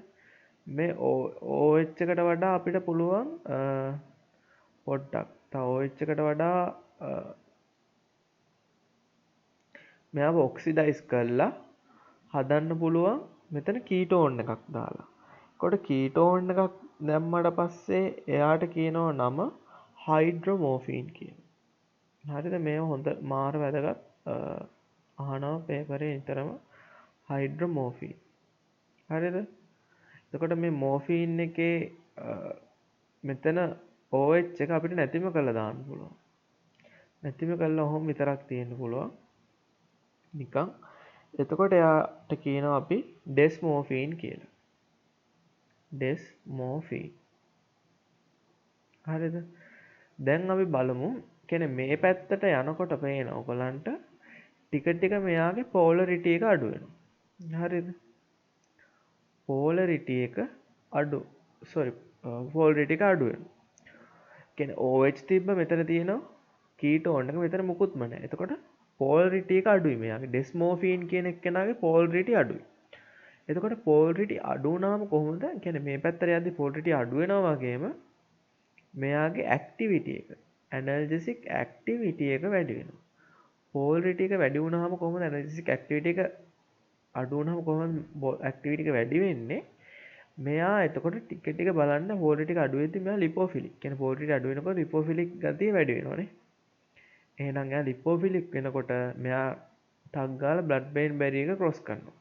මේ OH එකට වඩා අපිට පුළුවන් පොඩ්ඩක් තව OH එකට වඩා මෙයාව ඔක්සිඩයිස් කරලා හදන්න පුළුවන් මෙතන කීටෝන් එකක් දාලා. කොට කීටෝන් එකක් දැම්මට පස්සේ එයාට කියනවා නම හයිඩ්‍රෝමෝෆීන් කියලා. හරිද? මේ හොඳ මාර වැදගත් අහනවා පේපරේ නිතරම හයිඩ්‍රෝමෝෆීන්. හරිද? එතකොට මේ මෝෆීන් එකේ මෙතන OH එක අපිට නැතිම කරලා දාන්න පුළුවන්. නැතිම කරලා ඔහොම විතරක් තියෙන්න පුළුවන්. නිකන්. එතකොට එයාට කියනවා අපි ඩෙස්මෝෆීන් කියලා. ඩෙස්මෝෆීන්. හරිද? දැන් අපි බලමු කියන්නේ මේ පැත්තට යනකොට පේන ඔයගලන්ට ටික ටික මෙයාගේ පෝලරිටි එක අඩු වෙනවා. හරිද? පෝලරිටි එක අඩු වෙනවා. කියන්නේ OH තිබ්බ මෙතන තියෙනවා කීටෝන් එක මෙතන මුකුත්ම නැහැ. එතකොට පෝලරිටි එක අඩුයි මෙයාගේ. ඩෙස්මෝෆීන් කියන එක්කෙනාගේ පෝලරිටි අඩුයි. එතකොට පෝලරිටි අඩු වුණාම කොහොමද? කියන්නේ මේ පැත්තට යද්දි පෝලරිටි අඩු වෙනවා වගේම මෙයාගේ ඇක්ටිවිටි එක ඇනල්ජෙසික් ඇක්ටිවිටි එක වැඩි වෙනවා. පෝලරිටි එක වැඩි වුණාම කොහොමද ඇනල්ජෙසික් ඇක්ටිවිටි එක අඩු වුණාම කොහොමද ඇක්ටිවිටි එක වැඩි වෙන්නේ? මෙයා එතකොට ටික ටික බලන්න පෝලරිටි එක අඩු වෙද්දි මෙයා ලිපෝෆිලික්. කියන්නේ පෝලරිටි අඩු වෙනකොට ලිපෝෆිලික් ගතිය වැඩි වෙනවනේ. එහෙනම් එයා ලිපෝෆිලික් වෙනකොට මෙයා ටක් ගාලා බ්ලඩ් බ්‍රේන් බැරියර් එක ක්‍රොස් කරනවා.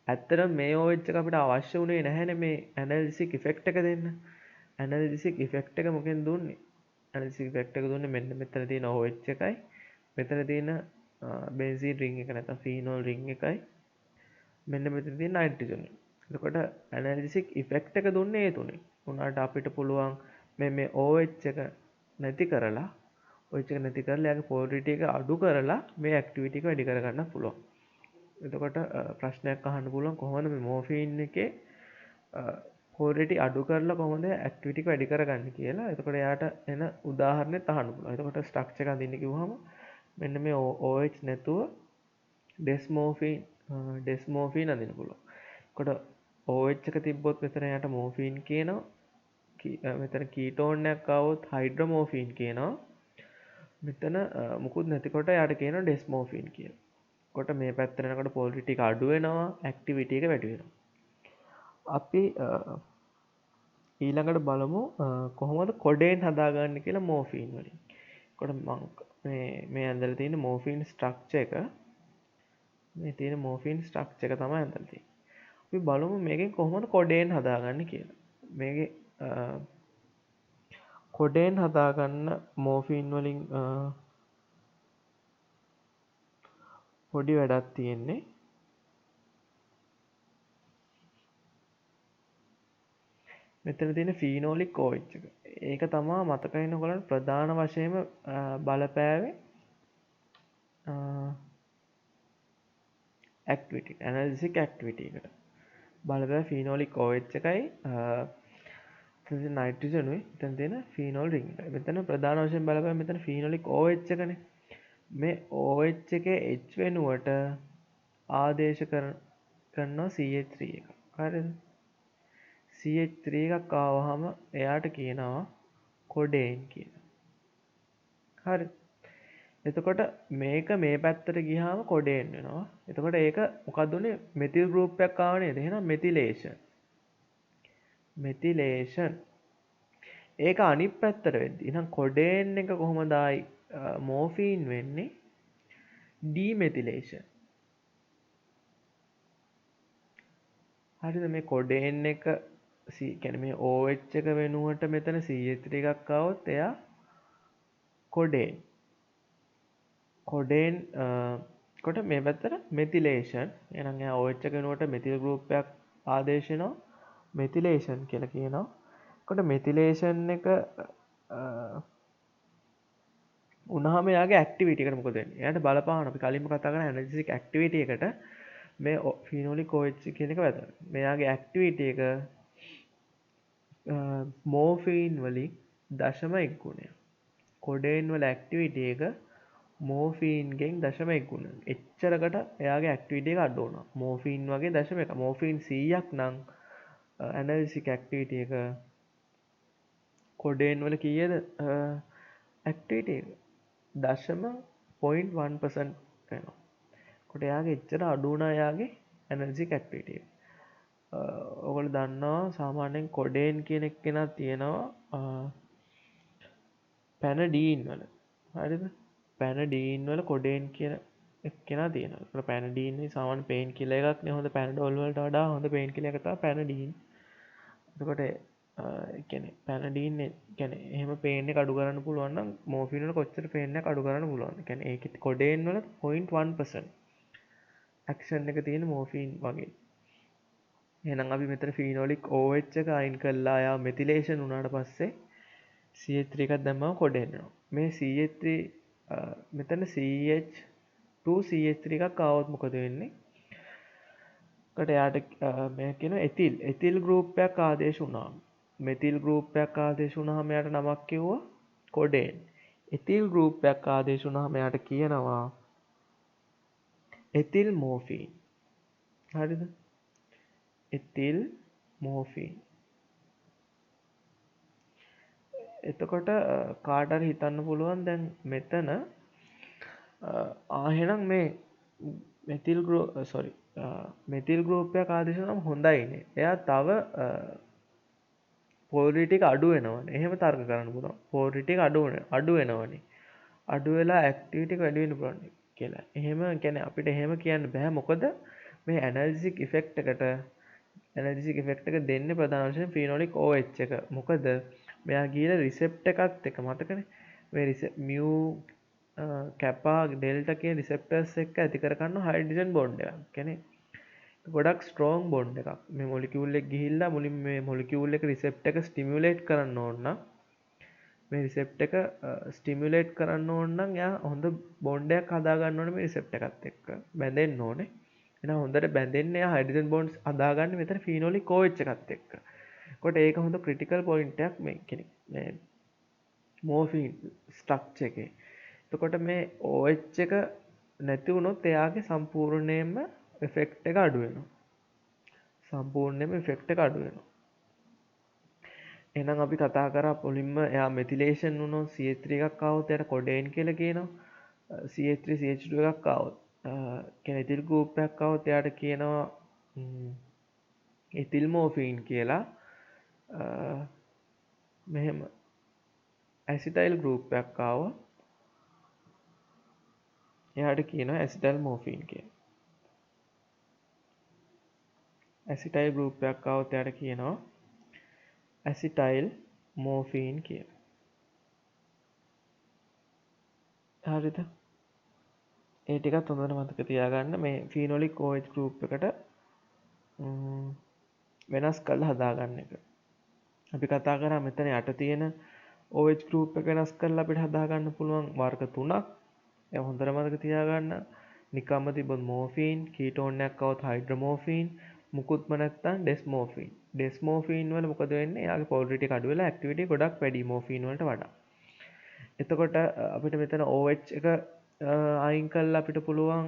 ඇත්තටම මේ OH එක අපිට අවශ්‍ය වුණේ නැහැනේ මේ ඇනල්ජෙසික් ඉෆෙක්ට් එක දෙන්න. ඇනල්ජෙසික් ඉෆෙක්ට් එක මොකෙන් දුන්නේ? ඇනලිසික් ඉෆෙක්ට් එක දුන්නේ මෙන්න මෙතන තියෙන OH එකයි මෙතන තියෙන බෙන්සීන් රින් එක නැත්නම් ෆීනෝල් රින් එකයි මෙන්න මෙතන තියෙන නයිට්‍රජන්. එතකොට ඇනලිසික් ඉෆෙක්ට් එක දුන්නේ ඒ තුනේ. උනාට අපිට පුළුවන් මේ OH එක නැති කරලා OH එක නැති කරලා යාගේ පොලරිටි එක අඩු කරලා මේ ඇක්ටිවිටි එක වැඩි කරගන්න පුළුවන්. එතකොට ප්‍රශ්නයක් අහන්න පුළුවන් කොහොමද මේ මෝෆින් එකේ පොලරිටි අඩු කරලා කොහොමද ඇක්ටිවිටි එක වැඩි කරගන්නේ කියලා. එතකොට එයාට එන උදාහරණයක් අහන්න පුළුවන්. එතකොට ස්ට්‍රක්චර් එක අඳින්න කිව්වහම මෙන්න මේ OH නැතුව ඩෙස්මෝෆින් අඳින්න පුළුවන්. එතකොට OH එක තිබ්බොත් මෙතන එයාට මෝෆින් කියනවා. මෙතන කීටෝන් එකක් ආවොත් හයිඩ්‍රෝමෝෆින් කියනවා. මෙතන මුකුත් නැතිකොට යාට කියනවා ඩෙස්මෝෆින් කියලා. කොට මේ පැත්තට යනකොට පොලරිටි එක අඩු වෙනවා, ඇක්ටිවිටි එක වැඩි වෙනවා. අපි ඊළඟට බලමු කොහොමද කොඩේන් හදාගන්නේ කියලා මෝෆින් වලින්. කොට මම මේ ඇඳලා තියෙන මෝෆින් ස්ට්‍රක්චර් එක මේ තියෙන මෝෆින් ස්ට්‍රක්චර් එක තමයි ඇඳලා තියෙන්නේ. අපි බලමු මේකෙන් කොහොමද කොඩේන් හදාගන්නේ කියලා. මේකේ කොඩේන් හදාගන්න මෝෆින් වලින් පොඩි වැඩක් තියෙන්නේ. මෙතන තියෙන ෆීනෝලික් OH එක. ඒක තමයි මතක ඉන්න ඔයගලන්ට ප්‍රධාන වශයෙන්ම බලපෑවේ ඇක්ටිවිටි ඇනලිසික් ඇක්ටිවිටි එකට. බලපෑවේ ෆීනෝලික් OH එකයි එතන නයිට්‍රජන් උයි එතන තියෙන ෆීනෝල් රින් එකයි. මෙතන ප්‍රධාන වශයෙන් බලපෑවේ මෙතන ෆීනෝලික් OH එකනේ. මේ OH එකේ H වෙනුවට ආදේශ කරනවා CH3 එක. හරිද? CH3 එකක් ආවහම එයාට කියනවා කොඩේන් කියලා. හරි. එතකොට මේක මේ පැත්තට ගියාම කොඩේන් වෙනවා. එතකොට ඒක මොකක්ද උනේ? මෙතිල් ගෲප් එකක් ආව නේද? එහෙනම් මෙතිලේෂන්. මෙතිලේෂන්. ඒක අනිත් පැත්තට වෙද්දී. එහෙනම් කොඩේන් එක කොහොමද ආයි මෝෆින් වෙන්නේ? ඩීමෙතිලේෂන්. හරිද? මේ කොඩේන් එක කියන්නේ මේ OH එක වෙනුවට මෙතන CH3 එකක් ආවොත් එයා කොඩේන්. කොඩේන් කොට මේ පැත්තට මෙතිලේෂන්. එහෙනම් එයා OH එක වෙනුවට මෙතිල් ගෲප් එකක් ආදේශ වෙනවා. මෙතිලේෂන් කියලා කියනවා. කොට මෙතිලේෂන් එක උනහම එයාගේ ඇක්ටිවිටි එකට මොකද වෙන්නේ? එයාට බලපාන අපි කලින්ම කතා කරන ඇනලිසික් ඇක්ටිවිටි එකට මේ ෆිනෝලික් OH කියන එක වැදගත්. මෙයාගේ ඇක්ටිවිටි එක මෝෆින් වලින් 0.1 ගුණයක්. කොඩේන් වල ඇක්ටිවිටි එක මෝෆින් ගෙන් 0.1 ගුණයක්. එච්චරකට එයාගේ ඇක්ටිවිටි එක අඩු වෙනවා. මෝෆින් වගේ 0.1. මෝෆින් 100ක් නම් ඇනලිසික් ඇක්ටිවිටි එක කොඩේන් වල කීයද ඇක්ටිවිටි එක 0.1% වෙනවා. කොට එයාගේ එච්චර අඩු වුණා එයාගේ ඇනලිසික් ඇක්ටිවිටි එක. ඔයගොල්ලෝ දන්නවා සාමාන්‍යයෙන් කොඩේන් කියන එක්කෙනා තියෙනවා පැනඩීන් වල. හරිද? පැනඩීන් වල කොඩේන් කියන එක්කෙනා තියෙනවා. ඒකට පැනඩීන් නේ සාමාන්‍ය පේන් කිලර් එකක් නේ. හොඳ පැනඩෝල් වලට වඩා හොඳ පේන් කිලර් එක තමයි පැනඩීන්. එතකොට කියන්නේ පැනඩීන් කියන්නේ එහෙම පේන් එක අඩු කරන්න පුළුවන් නම් මෝෆින් වල කොච්චර පේන් එක අඩු කරන්න පුළුවන්ද? කියන්නේ ඒකේ කොඩේන් වල 0.1% ඇක්ෂන් එක තියෙන මෝෆින් වගේ. එහෙනම් අපි මෙතන ෆීනෝලික් OH එක අයින් කළා. යා මෙතිලේෂන් වුණාට පස්සේ CH3 එකක් දැම්මම කොඩේන් වෙනවා. මේ CH3 මෙතන CH2CH3 එකක් ආවොත් මොකද වෙන්නේ? කට යාට මේ කියන එතිල් ගෲප් එකක් ආදේශ වුණා. මෙතිල් ගෲප් එකක් ආදේශ වුණාම යාට නමක් කිව්වා කොඩේන්. එතිල් ගෲප් එකක් ආදේශ වුණාම යාට කියනවා එතිල් මෝෆින්. හරිද? Ethyl morphine. එතකොට කාට හරි හිතන්න පුළුවන් දැන් මෙතන එහෙනම් මේ මෙතිල් ගෲප් එකක් ආදේශ වුණාම හොඳයිනේ. එයා තව පොලරිටි එක අඩු වෙනවනේ. එහෙම තර්ක කරන්න පුළුවන්. පොලරිටි එක අඩු වෙනවනේ. අඩු වෙලා ඇක්ටිවිටි එක වැඩි වෙන්න පුළුවන් කියලා. එහෙම කියන්නේ අපිට එහෙම කියන්න බෑ. මොකද මේ ඇනලිසික් ඉෆෙක්ට් එකට දෙන්නේ ප්‍රධාන වශයෙන් ෆිනෝලික් OH එක. මොකද මෙයා ගිහිල්ලා රිසෙප්ටර් එකත් එක්ක මතකනේ මේ මියු කැපා ඩෙල්ටා කියන රිසෙප්ටර්ස් එක්ක ඇති කරගන්න හයිඩ්‍රජන් බොන්ඩ් එකක්. කියන්නේ ගොඩක් ස්ට්‍රෝං බොන්ඩ් එකක්. මේ මොලිකියුල් එක ගිහිල්ලා මුලින් මේ මොලිකියුල් එක රිසෙප්ටර් එක ස්ටිමියුලේට් කරන්න ඕන නම් මේ රිසෙප්ටර් එක ස්ටිමියුලේට් කරන්න ඕන නම් එයා හොඳ බොන්ඩ් එකක් හදා ගන්න ඕනේ මේ රිසෙප්ටර් එකත් එක්ක. බැඳෙන්න ඕනේ. එහෙනම් හොඳට බැඳෙන්න එයා හයිඩ්‍රජන් බොන්ඩ්ස් හදාගන්නේ මෙතන ෆිනෝලික් OH එකත් එක්ක. කොට ඒක හොඳ ක්‍රිටිකල් පොයින්ට් එකක් මේ කියන්නේ මේ මෝෆින් ස්ට්‍රක්චර් එකේ. එතකොට මේ OH එක නැති වුණොත් එයාගේ සම්පූර්ණයෙන්ම ඉෆෙක්ට් එක අඩු වෙනවා. සම්පූර්ණයෙන්ම ඉෆෙක්ට් එක අඩු වෙනවා. එහෙනම් අපි කතා කරා මුලින්ම එයා මෙතිලේෂන් වුණොත් CH3 එකක් ආවොත් එයාට කොඩේන් කියලා කියනවා. CH3 CH2 එකක් ආවොත් කියන්නේ ඉතිල් ගෲප් එකක් ආවොත් එයාට කියනවා ඉතිල් මෝෆින් කියලා. මෙහෙම ඇසිටයිල් ගෲප් එකක් ආවොත් එයාට කියනවා ඇසිටයිල් මෝෆින් කියලා. ඇසිටයිල් ගෲප් එකක් ආවොත් එයාට කියනවා ඇසිටයිල් මෝෆින් කියලා. හරිද? ඒ ටිකත් හොඳට මතක තියාගන්න. මේ ෆිනෝලික් OH ගෲප් එකට වෙනස් කරලා හදාගන්න එක. අපි කතා කරා මෙතන යට තියෙන OH ගෲප් එක වෙනස් කරලා අපිට හදාගන්න පුළුවන් වර්ග 3ක්. ඒ හොඳට මතක තියාගන්න. නිකම්ම තිබ්බොත් මෝෆින්, කීටෝන් එකක් આવොත් හයිඩ්‍රෝමෝෆින්, මුකුත්ම නැත්නම් ඩෙස්මෝෆින්. ඩෙස්මෝෆින් වල මොකද වෙන්නේ? එයාගේ පොලරිටි එක අඩු වෙලා ඇක්ටිවිටි ගොඩක් වැඩි මෝෆින් වලට වඩා. එතකොට අපිට මෙතන OH එක අයින් කරලා අපිට පුළුවන්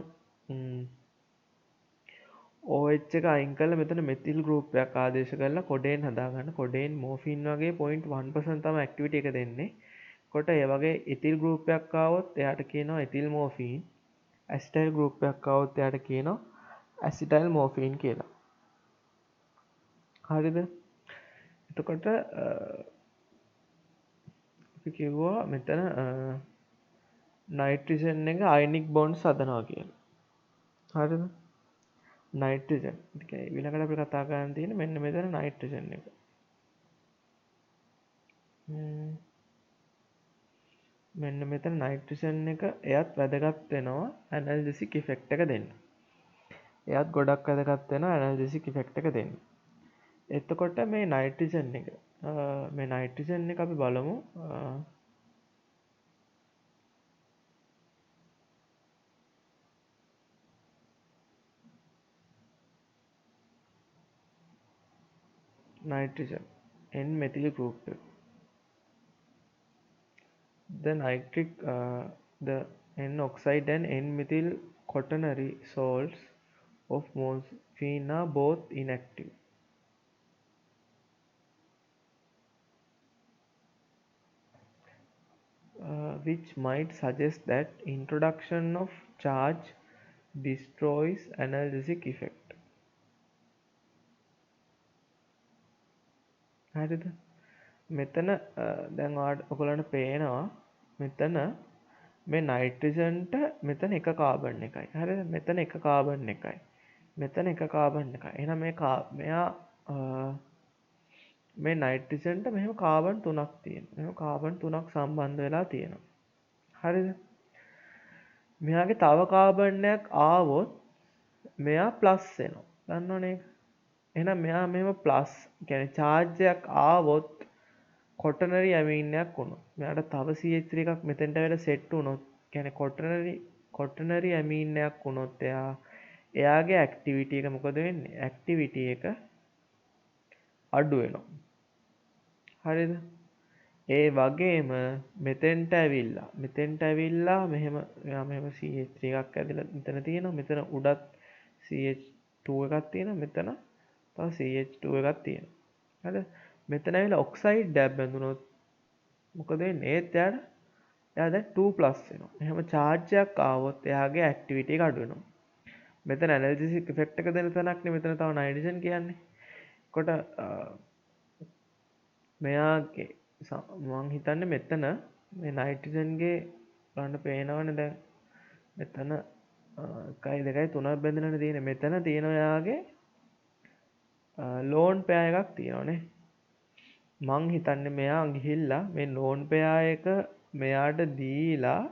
OH එක අයින් කරලා මෙතන මෙතිල් ගෲප් එකක් ආදේශ කරලා කොඩේන් හදාගන්න. කොඩේන් මෝෆින් වගේ 0.1% තමයි ඇක්ටිවිටි එක දෙන්නේ. කොට ඒ වගේ ඉතිල් ගෲප් එකක් ආවොත් එයාට කියනවා ඉතිල් මෝෆින්. ඇසිටයිල් ගෲප් එකක් ආවොත් එයාට කියනවා ඇසිටයිල් මෝෆින් කියලා. හරිද? එතකොට අපි කිව්වා මෙතන නයිට්‍රජන් එක අයනික් බොන්ඩ්ස් හදනවා කියලා. හරිද? නයිට්‍රජන්. ඒ කියන්නේ ඊළඟට අපි කතා කරන්න තියෙන්නේ මෙන්න මෙතන නයිට්‍රජන් එක. මෙන්න මෙතන නයිට්‍රජන් එක එයත් වැදගත් වෙනවා ඇනල්ජෙසික් ඉෆෙක්ට් එක දෙන්න. එයත් ගොඩක් වැදගත් වෙනවා ඇනල්ජෙසික් ඉෆෙක්ට් එක දෙන්න. එතකොට මේ නයිට්‍රජන් එක අපි බලමු nitrogen N methyl group. The N oxide and N methyl quaternary salts of morphine are both inactive. Which might suggest that introduction of charge destroys analgesic effect. හරිද? මෙතන දැන් ඔයගොල්ලන්ට පේනවා මෙතන මේ නයිට්‍රජන්ට මෙතන එක කාබන් එකයි. හරිද? මෙතන එක කාබන් එකයි. මෙතන එක කාබන් එකයි. එහෙනම් මෙයා මේ නයිට්‍රජන්ට මෙහෙම කාබන් 3ක් තියෙනවා. මෙහෙම කාබන් 3ක් සම්බන්ධ වෙලා තියෙනවා. හරිද? මෙයාගේ තව කාබන් එකක් ආවොත් මෙයා ප්ලස් වෙනවා. දන්නවනේ ඒක. එහෙනම් මෙයා මෙහෙම ප්ලස් කියන්නේ charge එකක් ආවොත් quaternary amine එකක් වුණොත් මෙයාට තව CH3 එකක් මෙතෙන්ට වෙලා සෙට් වුණොත් කියන්නේ quaternary amine එකක් වුණොත් එයාගේ ඇක්ටිවිටි එක මොකද වෙන්නේ? ඇක්ටිවිටි එක අඩු වෙනවා. හරිද? ඒ වගේම මෙතෙන්ට ඇවිල්ලා මෙහෙම CH3 එකක් ඇදලා මෙතන තියෙනවා. මෙතන උඩත් CH2 එකක් තියෙනවා. මෙතන තව CH2 එකක් තියෙනවා. හරිද? මෙතන ඇවිල්ලා ඔක්සයිඩ් එකක් බැඳුනොත් මොකද වෙන්නේ? එයා දැන් 2+ වෙනවා. එහෙම charge එකක් ආවොත් එයාගේ ඇක්ටිවිටි එක අඩු වෙනවා. මෙතන ඇනල්ජෙසික් ඉෆෙක්ට් එක දෙන තැනක්නේ මෙතන තව නයිට්‍රජන් කියන්නේ. කොට මෙයාගේ මං හිතන්නේ මෙතන මේ නයිට්‍රජන්ගේ ගන්න පේනවනේ දැන් මෙතන 1 2 3ක් බැඳලානේ තියෙන්නේ. මෙතන තියෙනවා යාගේ ලෝන් පෙයා එකක් තියෙනවානේ. මං හිතන්නේ මෙයා ගිහිල්ලා මේ ලෝන් පෙයා එක මෙයාට දීලා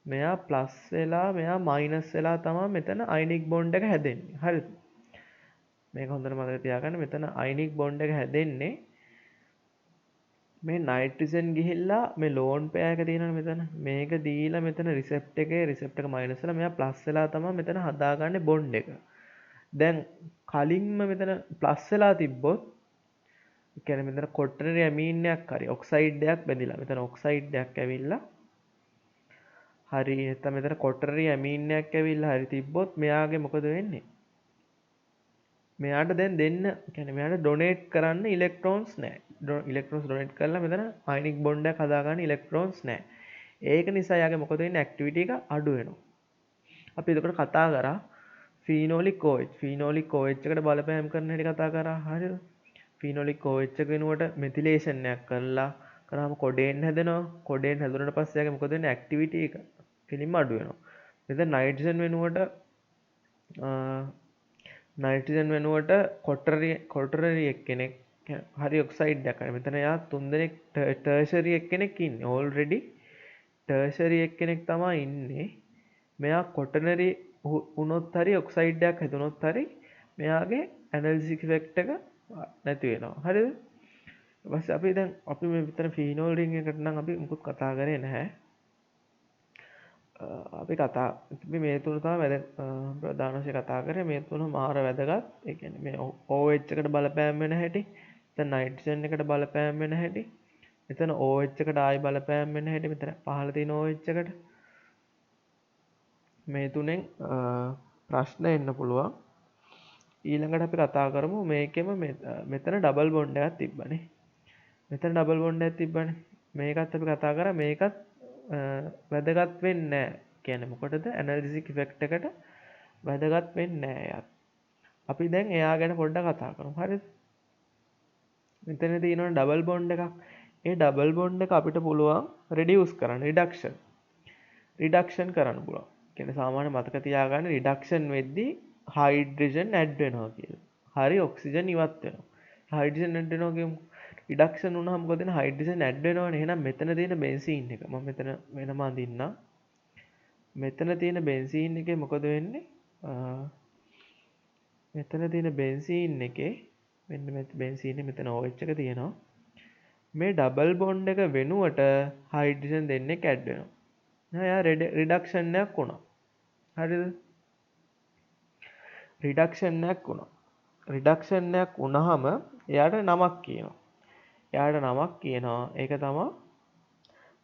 මෙයා ප්ලස් වෙලා මෙයා මයිනස් වෙලා තමයි මෙතන අයනික් බොන්ඩ් එක හැදෙන්නේ. හරිද? මේක හොඳට මතක තියාගන්න. මෙතන අයනික් බොන්ඩ් එක හැදෙන්නේ මේ නයිට්‍රජන් ගිහිල්ලා මේ ලෝන් පෙයා එක තියෙනවනේ මෙතන. මේක දීලා මෙතන රිසෙප්ට් එක මයිනස් වෙලා මෙයා ප්ලස් වෙලා තමයි මෙතන හදාගන්නේ බොන්ඩ් එක. දැන් කලින්ම මෙතන ප්ලස් වෙලා තිබ්බොත් ඒ කියන්නේ මෙතන කොටනරි ඇමීන් එකක් හරි ඔක්සයිඩ් එකක් බැඳිලා මෙතන ඔක්සයිඩ් එකක් ඇවිල්ලා හරි නැත්නම් මෙතන කොටනරි ඇමීන් එකක් ඇවිල්ලා හරි තිබ්බොත් මෙයාගේ මොකද වෙන්නේ? මෙයාට දැන් දෙන්න කියන්නේ මෙයාට ඩොනේට් කරන්න ඉලෙක්ට්‍රෝන්ස් නැහැ. ඉලෙක්ට්‍රෝන්ස් ඩොනේට් කරලා මෙතන අයනික් බොන්ඩ් එකක් හදාගන්න ඉලෙක්ට්‍රෝන්ස් නැහැ. ඒක නිසා යාගේ මොකද වෙන්නේ? ඇක්ටිවිටි එක අඩු වෙනවා. අපි එතකොට කතා කරා ෆීනෝලික් OH. ෆීනෝලික් OH එකට බලපෑම් කරන හැටි කතා කරා. හරිද? ෆීනෝලික් OH එක වෙනුවට මෙතිලේෂන් එකක් කරාම කොඩේන් හැදෙනවා. කොඩේන් හැදුනට පස්සේ යාගේ මොකද වෙන්නේ? ඇක්ටිවිටි එක කෙලින්ම අඩු වෙනවා. මෙතන නයිට්‍රජන් වෙනුවට කොටරරි එක්කෙනෙක් හරි ඔක්සයිඩ් එකක් කරා. මෙතන යා තුන් දෙනෙක් ටර්ෂරි එක්කෙනෙක් ඉන්නේ. ඕල්රෙඩි ටර්ෂරි එක්කෙනෙක් තමයි ඉන්නේ. මෙයා කොටනරි වුණොත් හරි ඔක්සයිඩ් එකක් හැදුනොත් හරි මෙයාගේ ඇනලිසිස් ඉෆෙක්ට් එක නැති වෙනවා. හරිද? ඊට පස්සේ අපි මේ විතර ෆීනෝල් රින් එකට නම් අපි මුකුත් කතා කරේ නැහැ. අපි මේ තුන තමයි ප්‍රධාන වශයෙන් කතා කරේ. මේ තුන මාර වැදගත්. ඒ කියන්නේ මේ OH එකට බලපෑම් වෙන හැටි, එතන නයිට්‍රජන් එකට බලපෑම් වෙන හැටි, එතන OH එකට ආයි බලපෑම් වෙන හැටි, මෙතන පහළ තියෙන OH එකට මේ තුනෙන් ප්‍රශ්න එන්න පුළුවන්. ඊළඟට අපි කතා කරමු මේකෙම මෙතන ඩබල් බොන්ඩ් එකක් තිබ්බනේ. මෙතන ඩබල් බොන්ඩ් එකක් තිබ්බනේ. මේකත් අපි කතා කරා. මේකත් වැදගත් වෙන්නේ නැහැ. කියන්නේ මොකටද? ඇනලිසිස් ඉෆෙක්ට් එකට වැදගත් වෙන්නේ නැහැ යාත්. අපි දැන් එයා ගැන පොඩ්ඩක් කතා කරමු. හරිද? මෙතන තියෙනවා ඩබල් බොන්ඩ් එකක්. ඒ ඩබල් බොන්ඩ් එක අපිට පුළුවන් රිඩියුස් කරන්න. රිඩක්ෂන් කරන්න පුළුවන්. කියන්නේ සාමාන්‍ය මතක තියාගන්න රිඩක්ෂන් වෙද්දී හයිඩ්‍රජන් ඇඩ් වෙනවා කියලා. හරි ඔක්සිජන් ඉවත් වෙනවා. හයිඩ්‍රජන් ඇඩ් වෙනවා කියමු. රිඩක්ෂන් වුණාම මොකද වෙන්නේ? හයිඩ්‍රජන් ඇඩ් වෙනවනේ. එහෙනම් මෙතන තියෙන බෙන්සීන් එක මම මෙතන වෙනම අඳින්නම්. මෙතන තියෙන බෙන්සීන් එකේ මොකද වෙන්නේ? මෙතන තියෙන බෙන්සීන් එකේ මෙන්න මේ බෙන්සීන් මෙතන OH එක තියෙනවා. මේ ඩබල් බොන්ඩ් එක වෙනුවට හයිඩ්‍රජන් දෙන්නෙක් ඇඩ් වෙනවා. එයා රිඩක්ෂන් එකක් වුණා. හරිද? රිඩක්ෂන් එකක් වුණාම එයාට නමක් කියනවා. ඒක තමයි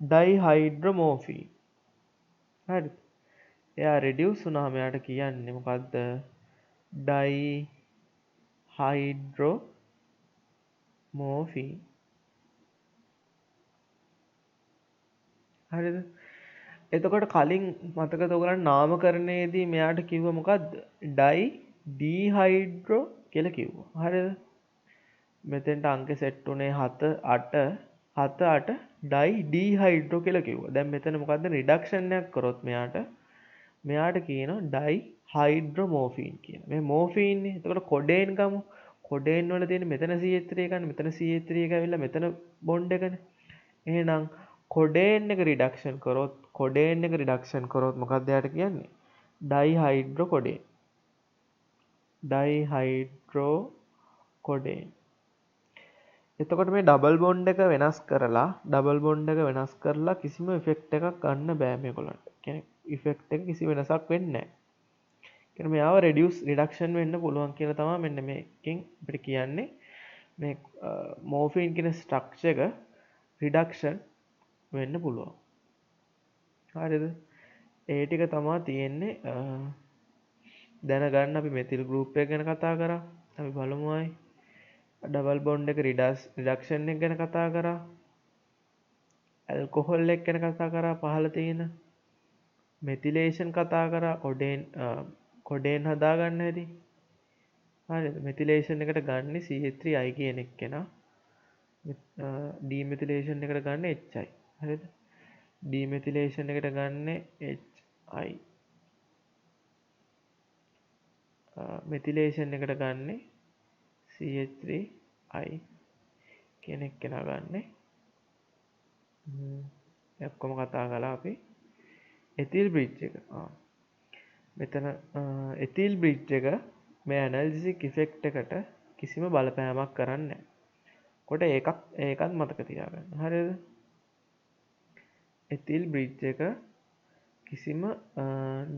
ඩයිහයිඩ්‍රොමෝෆීන්. හරිද? එයා රිඩියුස් වුණාම එයාට කියන්නේ මොකද්ද? ඩයිහයිඩ්‍රොමෝෆීන්. හරිද? එතකොට කලින් මතකද ඔයගලන්ට නාමකරණයේදී මෙයාට කිව්ව මොකද්ද? ඩීහයිඩ්‍රෝ කියලා කිව්වා. හරිද? මෙතෙන්ට අංක සෙට් උනේ 7 8 ඩීහයිඩ්‍රෝ කියලා කිව්වා. දැන් මෙතන මොකද්ද? රිඩක්ෂන් එකක් කරොත් මෙයාට කියනවා ඩයිහයිඩ්‍රොමෝෆීන් කියලා. මේ මෝෆීන් නේ. එතකොට කොඩේන් ගමු. කොඩේන් වල තියෙන මෙතන CH3 එකනේ. මෙතන CH3 එක ඇවිල්ලා මෙතන බොන්ඩ් එකනේ. එහෙනම් කොඩේන් එක රිඩක්ෂන් කරොත් මොකක්ද යාට කියන්නේ? ඩයිහයිඩ්‍රෝකොඩේන්. එතකොට මේ ඩබල් බොන්ඩ් එක වෙනස් කරලා කිසිම ඉෆෙක්ට් එකක් ගන්න බෑ මේගොල්ලන්ට. කියන්නේ ඉෆෙක්ට් එක කිසි වෙනසක් වෙන්නේ නැහැ. කියන්නේ මෙයාව රිඩක්ෂන් වෙන්න පුළුවන් කියලා තමයි මෙන්න මේකෙන් අපිට කියන්නේ. මේ මෝෆින් කියන ස්ට්‍රක්චර් එක රිඩක්ෂන් වෙන්න පුළුවන්. හරිද? ඒ ටික තමයි තියෙන්නේ. දැනගන්න අපි මෙතිල් ගෲප් එක ගැන කතා කරා. අපි බලමු ආයි. ඩබල් බොන්ඩ් එක රිඩක්ෂන් එක ගැන කතා කරා. ඇල්කොහොල් එක ගැන කතා කරා පහළ තියෙන. මෙතිලේෂන් කතා කරා. කොඩේන් හදාගන්න හැටි. හරිද? මෙතිලේෂන් එකට ගන්න CH3I කියන එක්කෙනා. ඩීමෙතිලේෂන් එකට ගන්න HI. හරිද? ඩීමෙතිලේෂන් එකට ගන්න HI. මෙතිලේෂන් එකට ගන්න CH3I. කෙනෙක් කෙනා ගන්න. ඔක්කොම කතා කළා අපි. එතිල් බ්‍රිජ් එක. මෙතන එතිල් බ්‍රිජ් එක මේ ඇනල්ජිසික් ඉෆෙක්ට් එකට කිසිම බලපෑමක් කරන්නේ නැහැ. කොට ඒකත් මතක තියාගන්න. හරිද? එතිල් බ්‍රිජ් එක කිසිම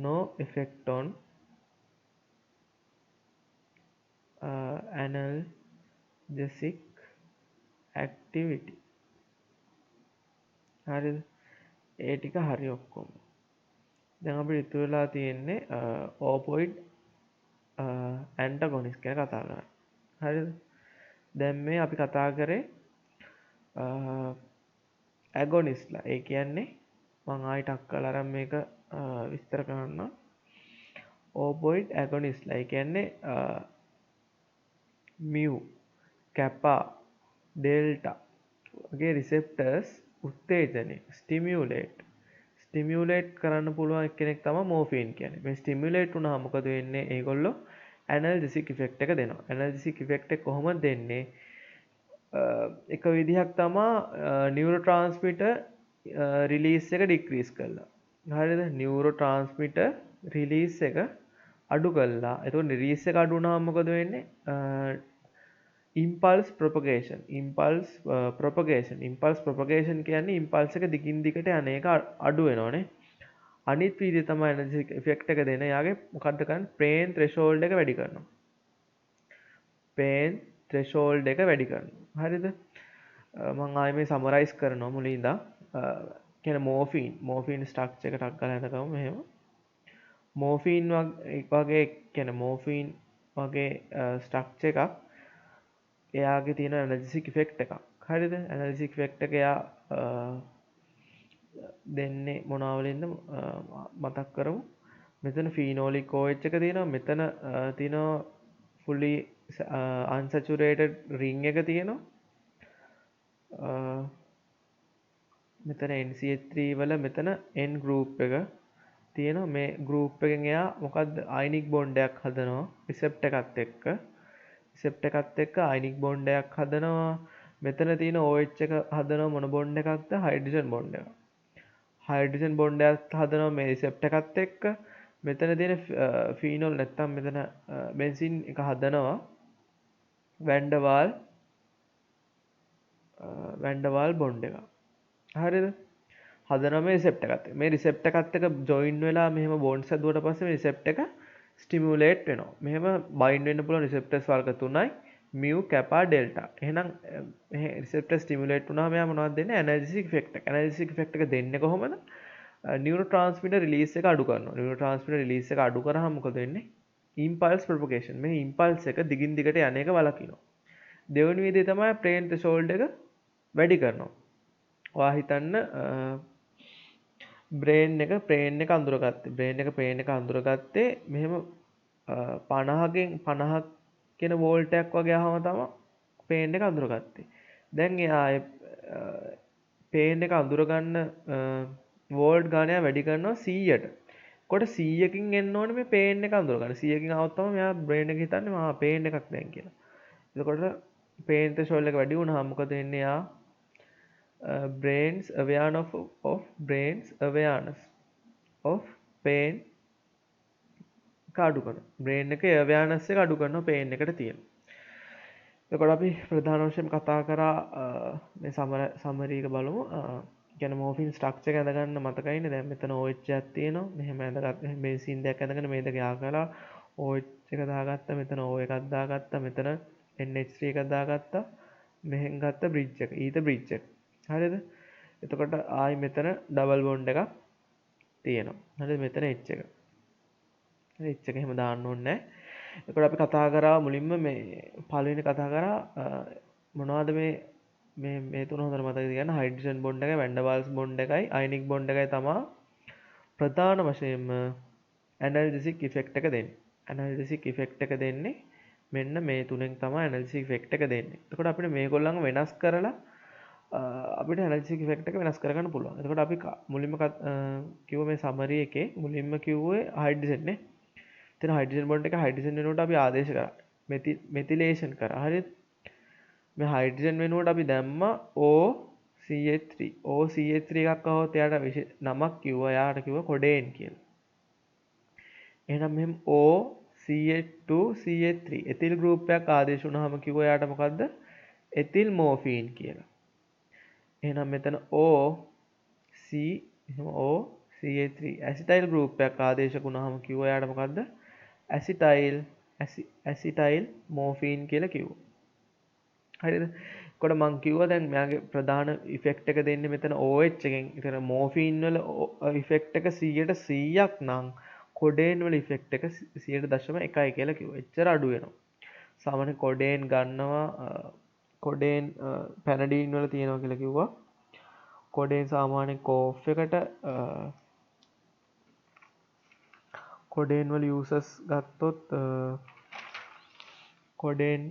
no effect on analgesic activity. හරිද? ඒ ටික හරි ඔක්කොම. දැන් අපිට ඉතුරු වෙලා තියෙන්නේ opioid antagonist ගැන කතා කරන්න. හරිද? දැන් මේ අපි කතා කරේ agonistලා. ඒ කියන්නේ මම ආයෙ ටක් කරලා අරන් මේක විස්තර කරන්න. opioid agonistලා. ඒ කියන්නේ mu, kappa, delta වගේ receptors උත්තේජනය ස්ටිමියුලේට් කරන්න පුළුවන් කෙනෙක් තමයි මෝෆීන් කියන්නේ. මේ ස්ටිමියුලේට් වුණාම මොකද වෙන්නේ? ඒගොල්ලෝ ඇනල්ජෙසික් ඉෆෙක්ට් එක දෙනවා. ඇනල්ජෙසික් ඉෆෙක්ට් එක කොහොමද දෙන්නේ? එක විදිහක් තමයි නියුරෝට්‍රාන්ස්මිටර් රිලීස් එක ඩික්‍රීස් කරලා. හරිද? නියුරෝට්‍රාන්ස්මිටර් රිලීස් එක අඩු කළා. එතකොට රිලීස් එක අඩු වුණාම මොකද වෙන්නේ? ඉම්පල්ස් ප්‍රොපගේෂන් කියන්නේ ඉම්පල්ස් එක දිගින් දිගට යන එක අඩු වෙනවනේ. අනිත් විදිහ තමයි ඇනර්ජික් ඉෆෙක්ට් එක දෙන. යාගේ මොකද්ද කරන්නේ? පේන් ත්‍රෙෂෝල්ඩ් එක වැඩි කරනවා. පේන් ත්‍රෙෂෝල්ඩ් එක වැඩි කරනවා. හරිද? මම ආයෙ මේ සමරයිස් කරනවා මුලින් ඉඳන්. කියන මෝෆීන් ස්ට්‍රක්චර් එක ටක් ගාලා හදගමු මෙහෙම. මෝෆීන් වගේ කියන මෝෆීන් වගේ ස්ට්‍රක්චර් එකක් එයාගේ තියෙන ඇනර්ජිසික් ඉෆෙක්ට් එකක්. හරිද? ඇනර්ජිසික් ඉෆෙක්ට් එක එයා දෙන්නේ මොනවා වලින්ද මතක් කරමු. මෙතන ෆීනෝලික් OH එක තියෙනවා. මෙතන තියෙනවා fully unsaturated ring එක තියෙනවා. මෙතන NCH3 වල මෙතන N group එක තියෙනවා. මේ group එකෙන් එයා මොකද්ද අයනික් බොන්ඩ් එකක් හදනවා රිසෙප්ටර් එකත් එක්ක අයනික් බොන්ඩ් එකක් හදනවා. මෙතන තියෙන OH එක හදනවා මොන බොන්ඩ් එකක්ද? හයිඩ්‍රජන් බොන්ඩ් එකක්. හයිඩ්‍රජන් බොන්ඩ් එකක් හදනවා මේ රිසෙප්ටර් එකත් එක්ක. මෙතන තියෙන ෆීනෝල් නැත්තම් මෙතන බෙන්සින් එක හදනවා වැන්ඩර්වාල් බොන්ඩ් එක. හරිද? හදනවා මේ රිසෙප්ටර් එකත් එක්ක. මේ රිසෙප්ටර් එකත් එක්ක ජොයින් වෙලා මෙහෙම බොන්ඩ්ස් හදුවට පස්සේ මේ රිසෙප්ටර් එක ස්ටිමියුලේට් වෙනවා. මෙහෙම බයින්ඩ් වෙන්න පුළුවන් රිසෙප්ටර්ස් වර්ග 3යි mu, kappa, delta. එහෙනම් මේ රිසෙප්ටර් ස්ටිමියුලේට් වුණාම එයා මොනවද දෙන්නේ? ඇනර්ජිසික් ඉෆෙක්ට් එක. ඇනර්ජිසික් ඉෆෙක්ට් එක දෙන්නේ කොහොමද? නියුරෝට්‍රාන්ස්මිටර් රිලීස් එක අඩු කරනවා. නියුරෝට්‍රාන්ස්මිටර් රිලීස් එක අඩු කරාම මොකද වෙන්නේ? Impulse propagation. මේ ඉම්පල්ස් එක දිගින් දිගට යන එක වළකිනවා. දෙවෙනි විදිය තමයි ප්ලේන් ත්‍රෙෂෝල්ඩ් එක වැඩි කරනවා. ඔයා හිතන්න බ්‍රේන් එක අඳුරගත්තේ මෙහෙම 50 කියන වෝල්ටයක් වගේ ආවම තමයි පේන් එක අඳුරගත්තේ. දැන් එයා පේන් එක අඳුරගන්න වෝල්ට් ගානය වැඩි කරනවා 100ට. කොට 100කින් එන්න ඕනේ මේ පේන් එක අඳුරගන්න. 100කින් આવත් තමයි මෙයා බ්‍රේන් එක හිතන්නේ මහා පේන් එකක් දැන් කියලා. එතකොට පේන් ත්‍රෙෂෝල්ඩ් එක වැඩි වුණාම මොකද වෙන්නේ? එයා brain's awareness of pain එක අඩු කරනවා. බ්‍රේන් එකේ awareness එක අඩු කරනවා පේන් එකට තියෙන. එතකොට අපි ප්‍රධාන වශයෙන් කතා කරා මේ සමරි එක බලමු. කියන්නේ මෝෆින් ස්ට්‍රක්චර් එක ඇඳගන්න මතකයිනේ. දැන් මෙතන OH එකක් තියෙනවා. මෙහෙම ඇඳගත්ත බේසින් දෙයක් ඇඳගෙන මේ දෙක යා කරලා OH එක දාගත්තා. මෙතන O එකක් දාගත්තා. මෙතන NH3 එකක් දාගත්තා. මෙහෙන් ගත්ත බ්‍රිජ් එක. ඊට බ්‍රිජ් එක. හරිද? එතකොට ආයි මෙතන ඩබල් බොන්ඩ් එකක් තියෙනවා. හරිද? මෙතන H එක. H එක එහෙම දාන්න ඕනේ නැහැ. එතකොට අපි කතා කරා මුලින්ම මේ පළවෙනි කතා කරා මොනවද මේ තුන හොඳට මතක තියාගන්න. හයිඩ්‍රජන් බොන්ඩ් එකයි වැන්ඩර්වාල්ස් බොන්ඩ් එකයි අයනික් බොන්ඩ් එකයි තමයි ප්‍රධාන වශයෙන්ම ඇනල්ජෙසික් ඉෆෙක්ට් එක දෙන්නේ. ඇනල්ජෙසික් ඉෆෙක්ට් එක දෙන්නේ මෙන්න මේ තුනෙන් තමයි ඇනල්ජෙසික් ඉෆෙක්ට් එක දෙන්නේ. එතකොට අපිට මේගොල්ලන්ව වෙනස් කරලා අපිට ඇනර්ජික් ඉෆෙක්ට් එක වෙනස් කරගන්න පුළුවන්. එතකොට අපි මුලින්ම කිව්ව මේ සමරි එකේ මුලින්ම කිව්වේ හයිඩ්‍රජන් නේ. එතන හයිඩ්‍රජන් බොන්ඩ් එක හයිඩ්‍රජන් වෙනකොට අපි ආදේශ කරා මෙතිලේෂන් කරා. හරිද? මේ හයිඩ්‍රජන් වෙනුවට අපි දැම්ම OCH3. OCH3 එකක් આવොත් එයාට නමක් කිව්වා. එයාට කිව්වා කොඩේන් කියලා. එහෙනම් මෙහෙම OCH2CH3 එතිල් ගෲප් එකක් ආදේශ වුණාම කිව්වා එයාට මොකද්ද? එතිල් මෝෆීන් කියලා. එහෙනම් මෙතන OCH3 ඇසිටයිල් ගෲප් එකක් ආදේශ වුණාම කිව්වා එයාට මොකද්ද? ඇසිටයිල් මෝෆීන් කියලා කිව්වා. හරිද? එතකොට මං කිව්වා දැන් මෙයාගේ ප්‍රධාන ඉෆෙක්ට් එක දෙන්නේ මෙතන OH එකෙන්. ඒතර මෝෆීන් වල ඉෆෙක්ට් එක 100%ක් නම් කොඩේන් වල ඉෆෙක්ට් එක 0.1 කියලා කිව්වා. එච්චර අඩු වෙනවා. සාමාන්‍ය කොඩේන් ගන්නවා කොඩේන් පැනඩීන් වල තියෙනවා කියලා කිව්වා. කොඩේන් සාමාන්‍ය කෝෆ් එකට කොඩේන් වල යූසස් ගත්තොත් කොඩේන්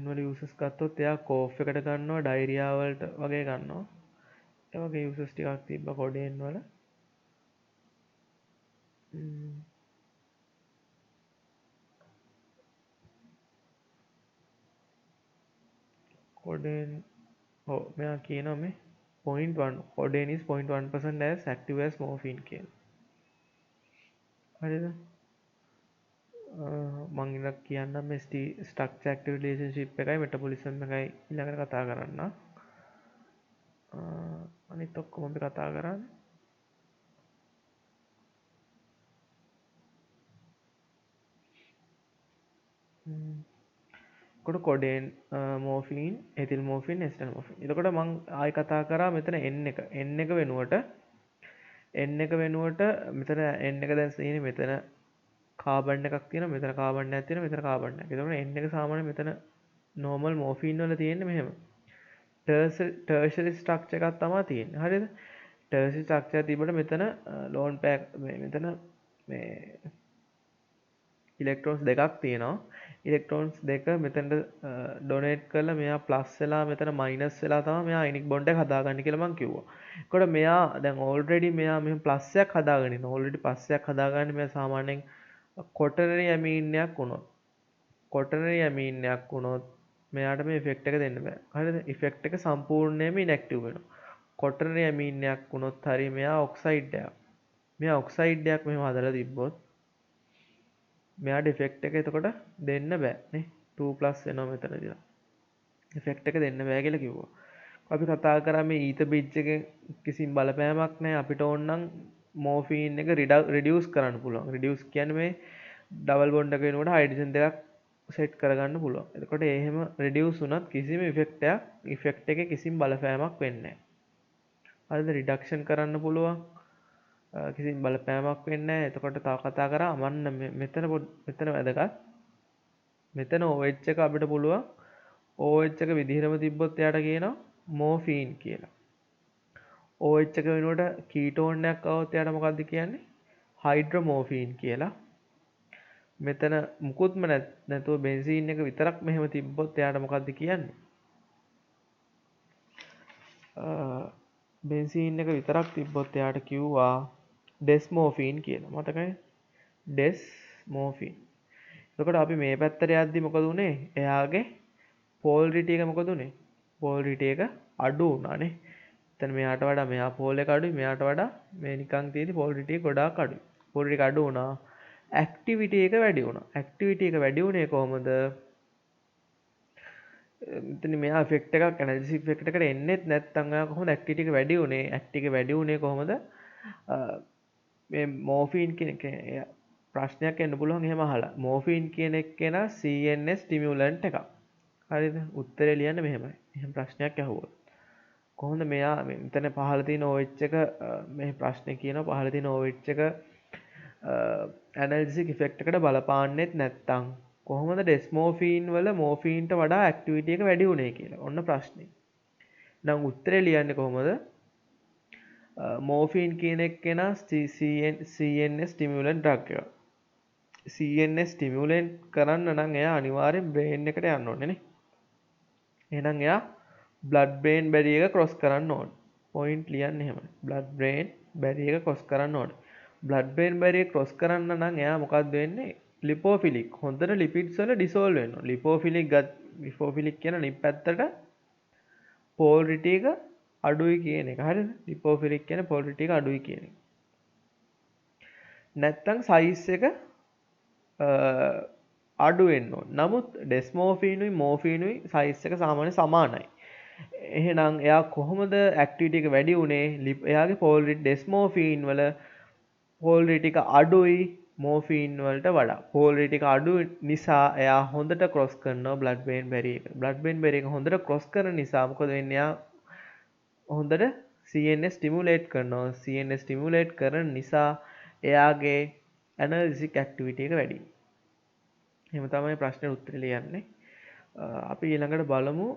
වල යූසස් ගත්තොත් එයා කෝෆ් එකට ගන්නවා ඩයරියා වලට වගේ ගන්නවා. ඒ වගේ යූසස් ටිකක් තිබ්බා කොඩේන් වල. කොඩේන් මෙයා කියනවා මේ 0.1 කොඩේන් is 0.1% as active as morphine කියලා. හරිද? මං ඉන්න කියන්නම් මේ ස්ට්‍රක්චර් ඇක්ටිවිටි රිලේෂන්ෂිප් එකයි මෙටබොලිසම් එකයි ඊළඟට කතා කරන්න. අනිත් ඔක්කොම අපි කතා කරන්නේ. එතකොට කොඩේන් මෝෆීන් එතිල් මෝෆීන් එස්ටල් මෝෆීන්. එතකොට මං ආයි කතා කරා මෙතන n එක වෙනුවට මෙතන n එක දැන් තියෙන්නේ මෙතන කාබන් එකක් තියෙනවා මෙතන කාබන් එකක් තියෙනවා මෙතන කාබන් එකක්. එතකොට n එක සාමාන්‍ය මෙතන normal morphine වල තියෙන්නේ මෙහෙම. tertiary structure එකක් තමයි තියෙන්නේ. හරිද? tertiary structure තිබ්බට මෙතන lone pair මෙතන මේ ඉලෙක්ට්‍රෝන්ස් දෙකක් තියෙනවා. ඉලෙක්ට්‍රෝන්ස් දෙක මෙතනට ඩොනේට් කරලා මෙයා ප්ලස් වෙලා මෙතන මයිනස් වෙලා තමයි මෙයා අයනික් බොන්ඩ් එක හදාගන්නේ කියලා මම කිව්වා. ඒකට මෙයා දැන් ඕල්රෙඩි මෙයා මෙහෙම ප්ලස් එකක් හදාගෙන ඉන්නවා. ඕල්රෙඩි ප්ලස් එකක් හදාගන්නේ මෙයා සාමාන්‍යයෙන් කොටනරි ඇමීන් එකක් වුණොත්. කොටනරි ඇමීන් එකක් වුණොත් මෙයාට මේ ඉෆෙක්ට් එක දෙන්න බෑ. හරිද? ඉෆෙක්ට් එක සම්පූර්ණයෙන්ම ඉන්ඇක්ටිව් වෙනවා. කොටනරි ඇමීන් එකක් වුණොත් හරි මෙයා ඔක්සයිඩ් එකක්. මෙයා ඔක්සයිඩ් එකක් මෙහෙම හදලා තිබ්බොත් මෙයාට ඉෆෙක්ට් එක එතකොට දෙන්න බෑ නේ 2+ වෙනවා මෙතනදී. ඉෆෙක්ට් එක දෙන්න බෑ කියලා කිව්වා. අපි කතා කරා මේ ඊත බ්‍රිජ් එකේ කිසිම බලපෑමක් නැහැ. අපිට ඕන නම් මෝෆීන් එක රිඩියුස් කරන්න පුළුවන්. රිඩියුස් කියන්නේ මේ ඩබල් බොන්ඩ් එක වෙනකොට හයිඩ්‍රජන් දෙකක් සෙට් කරගන්න පුළුවන්. එතකොට එහෙම රිඩියුස් වුණත් කිසිම ඉෆෙක්ට් එකේ කිසිම බලපෑමක් වෙන්නේ නැහැ. හරිද? රිඩක්ෂන් කරන්න පුළුවන්. කිසිම බලපෑමක් වෙන්නේ නැහැ. එතකොට තව කතා කරා මන්න මෙතන වැදගත්. මෙතන OH එක අපිට පුළුවන් OH එක විදිහටම තිබ්බොත් එයාට කියනවා මෝෆීන් කියලා. OH එක වෙනුවට කීටෝන් එකක් આવොත් එයාට මොකද්ද කියන්නේ? හයිඩ්‍රෝමෝෆීන් කියලා. මෙතන මුකුත්ම නැතුව බෙන්සීන් එක විතරක් මෙහෙම තිබ්බොත් එයාට මොකද්ද කියන්නේ? බෙන්සීන් එක විතරක් තිබ්බොත් එයාට කිව්වා ඩෙස්මෝෆීන් කියලා. මතකයි? ඩෙස්මෝෆීන්. එතකොට අපි මේ පැත්තට යද්දි මොකද උනේ? එයාගේ පෝලරිටි එක මොකද උනේ? පෝලරිටි එක අඩු වුණානේ. එතන මෙයාට වඩා මෙයා පෝල් එක අඩුයි. මෙයාට වඩා මේ නිකන් තියෙදි පෝලරිටි එක ගොඩාක් අඩුයි. පෝලරිටි එක අඩු වුණා. ඇක්ටිවිටි එක වැඩි වුණා. ඇක්ටිවිටි එක වැඩි වුණේ කොහොමද? මෙතන මෙයා ඉෆෙක්ට් එකක් එනර්ජි ඉෆෙක්ට් එකට එන්නේත් නැත්නම් ඔයා කොහොමද ඇක්ටිවිටි එක වැඩි වුණේ? ඇක්ටිවිටි එක වැඩි වුණේ කොහොමද? මේ මෝෆීන් කියන එක ප්‍රශ්නයක් එන්න පුළුවන් එහෙම අහලා. මෝෆීන් කියන එක්කෙනා CNS ස්ටිමියුලන්ට් එකක්. හරිද? උත්තරේ ලියන්න මෙහෙමයි. එහෙම ප්‍රශ්නයක් අහුවොත්. කොහොමද මෙයා මෙතන පහළ තියෙන OH එක මේ ප්‍රශ්නේ කියනවා පහළ තියෙන OH එක ඇනල්ජිසික් ඉෆෙක්ට් එකට බලපාන්නෙත් නැත්තම් කොහොමද ඩෙස්මෝෆීන් වල මෝෆීන්ට වඩා ඇක්ටිවිටි එක වැඩි වුණේ කියලා. ඔන්න ප්‍රශ්නේ. නම් උත්තරේ ලියන්නේ කොහොමද? මෝෆීන් කියන එක්කෙනා CNS ස්ටිමියුලන්ට් ඩ්‍රග් එක. CNS ස්ටිමියුලන්ට් කරන්න නම් එයා අනිවාර්යෙන් බ්‍රේන් එකට යන්න ඕනේ නේ. එහෙනම් එයා බ්ලඩ් බ්‍රේන් බැරියර් එක ක්‍රොස් කරන්න ඕනේ. පොයින්ට් ලියන්න එහෙමයි. බ්ලඩ් බ්‍රේන් බැරියර් එක ක්‍රොස් කරන්න ඕනේ. බ්ලඩ් බ්‍රේන් බැරියර් ක්‍රොස් කරන්න නම් එයා මොකක්ද වෙන්නේ? ලිපෝෆිලික්. හොඳට ලිපිඩ්ස් වල ඩිසෝල්ව් වෙනවා. ලිපෝෆිලික් ලිපෝෆිලික් කියන නිප් පැත්තට පෝලරිටි එක අඩුයි කියන එක. හරිද? ලිපෝෆිලික් කියන පෝලරිටි එක අඩුයි කියන එක. නැත්තම් සයිස් එක අඩු වෙන්න ඕන. නමුත් ඩෙස්මෝෆීනුයි මෝෆීනුයි සයිස් එක සාමාන්‍ය සමානයි. එහෙනම් එයා කොහොමද ඇක්ටිවිටි එක වැඩි උනේ? එයාගේ පෝලරිටි ඩෙස්මෝෆීන් වල පෝලරිටි එක අඩුයි මෝෆීන් වලට වඩා. පෝලරිටි එක අඩු නිසා එයා හොඳට ක්‍රොස් කරනවා බ්ලඩ් බ්‍රේන් බැරියර් එක. බ්ලඩ් බ්‍රේන් බැරියර් එක හොඳට ක්‍රොස් කරන නිසා මොකද වෙන්නේ? එයා හොඳට CNS ස්ටිමුලේට් කරනවා. CNS ස්ටිමුලේට් කරන නිසා එයාගේ ඇනර්ජිටික් ඇක්ටිවිටි එක වැඩි. එහෙම තමයි ප්‍රශ්නෙට උත්තර ලියන්නේ. අපි ඊළඟට බලමු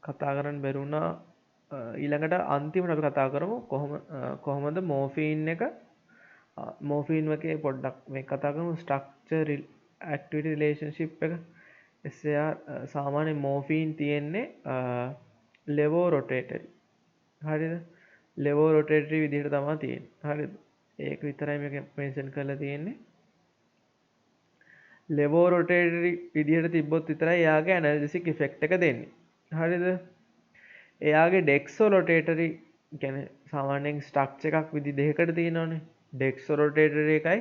කතා කරන්න බැරුණා ඊළඟට අන්තිමට අපි කතා කරමු කොහොමද මෝෆීන් එක මෝෆීන් එකේ පොඩ්ඩක් මේ කතා කරමු ස්ට්‍රක්චර් ඇක්ටිවිටි රිලේෂන්ෂිප් එක. SAR සාමාන්‍ය මෝෆීන් තියෙන්නේ ලෙවෝ රොටේටරි. හරිද? ලෙවෝ රොටේටරි විදිහට තමයි තියෙන්නේ. හරිද? ඒක විතරයි මේක මෙන්ෂන් කරලා තියෙන්නේ. ලෙවෝ රොටේටරි විදිහට තිබ්බොත් විතරයි එයාගේ ඇනර්ජිටික් ඉෆෙක්ට් එක දෙන්නේ. හරිද? එයාගේ ඩෙක්සෝ රොටේටරි කියන්නේ සාමාන්‍යයෙන් ස්ට්‍රක්චර් එකක් විදි දෙකකට තියෙනවනේ. ඩෙක්සෝ රොටේටරි එකයි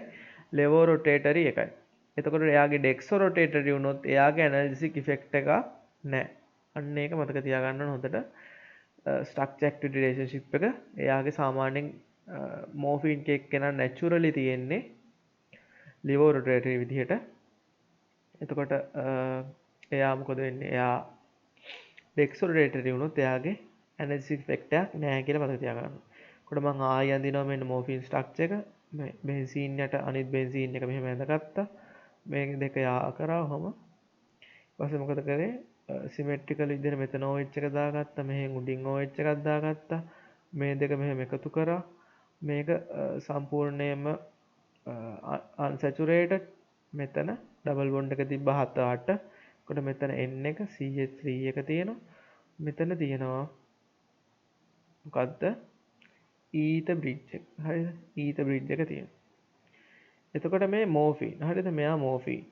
ලෙවෝ රොටේටරි එකයි. එතකොට එයාගේ ඩෙක්සෝ රොටේටරි වුණොත් එයාගේ ඇනර්ජිටික් ඉෆෙක්ට් එක නැහැ. අන්න ඒක මතක තියාගන්න ඕන හොඳට. ස්ට්‍රක්චර් ඇක්ටිවිටි රිලේෂන්ෂිප් එක එයාගේ සාමාන්‍යයෙන් මෝෆින් කේක් කෙනා නැචරලි තියෙන්නේ ලිවෝ රොටේටරි විදිහට. එතකොට එයා මොකද වෙන්නේ? එයා ඩෙක්සෝ රොටේටරි වුණොත් එයාගේ ඇනර්ජිටික් ඉෆෙක්ට් එකක් නැහැ කියලා මතක තියාගන්න. කොට මම ආයෙ අඳිනවා මෙන්න මෝෆින් ස්ට්‍රක්චර් එක. මේ බෙන්සීන් යට අනිත් බෙන්සීන් එක මෙහෙම ඇඳගත්තා. මේ දෙක යා කරා ඔහම. ඊපස්සේ මොකද කරේ? සිමෙට්‍රිකල් විදිහට මෙතන OH එක දාගත්තා. මෙහෙන් උඩින් OH එකක් දාගත්තා. මේ දෙක මෙහෙම එකතු කරා. මේක සම්පූර්ණයෙන්ම unsaturated. මෙතන ඩබල් බොන්ඩ් එක තිබ්බ 7 8. කොට මෙතන N එක CH3 එක තියෙනවා. මෙතන තියෙනවා මොකද්ද? ඊත බ්‍රිජ් එක. හරිද? ඊත බ්‍රිජ් එක තියෙනවා. එතකොට මේ මෝෆීන්. හරිද? මෙයා මෝෆීන්.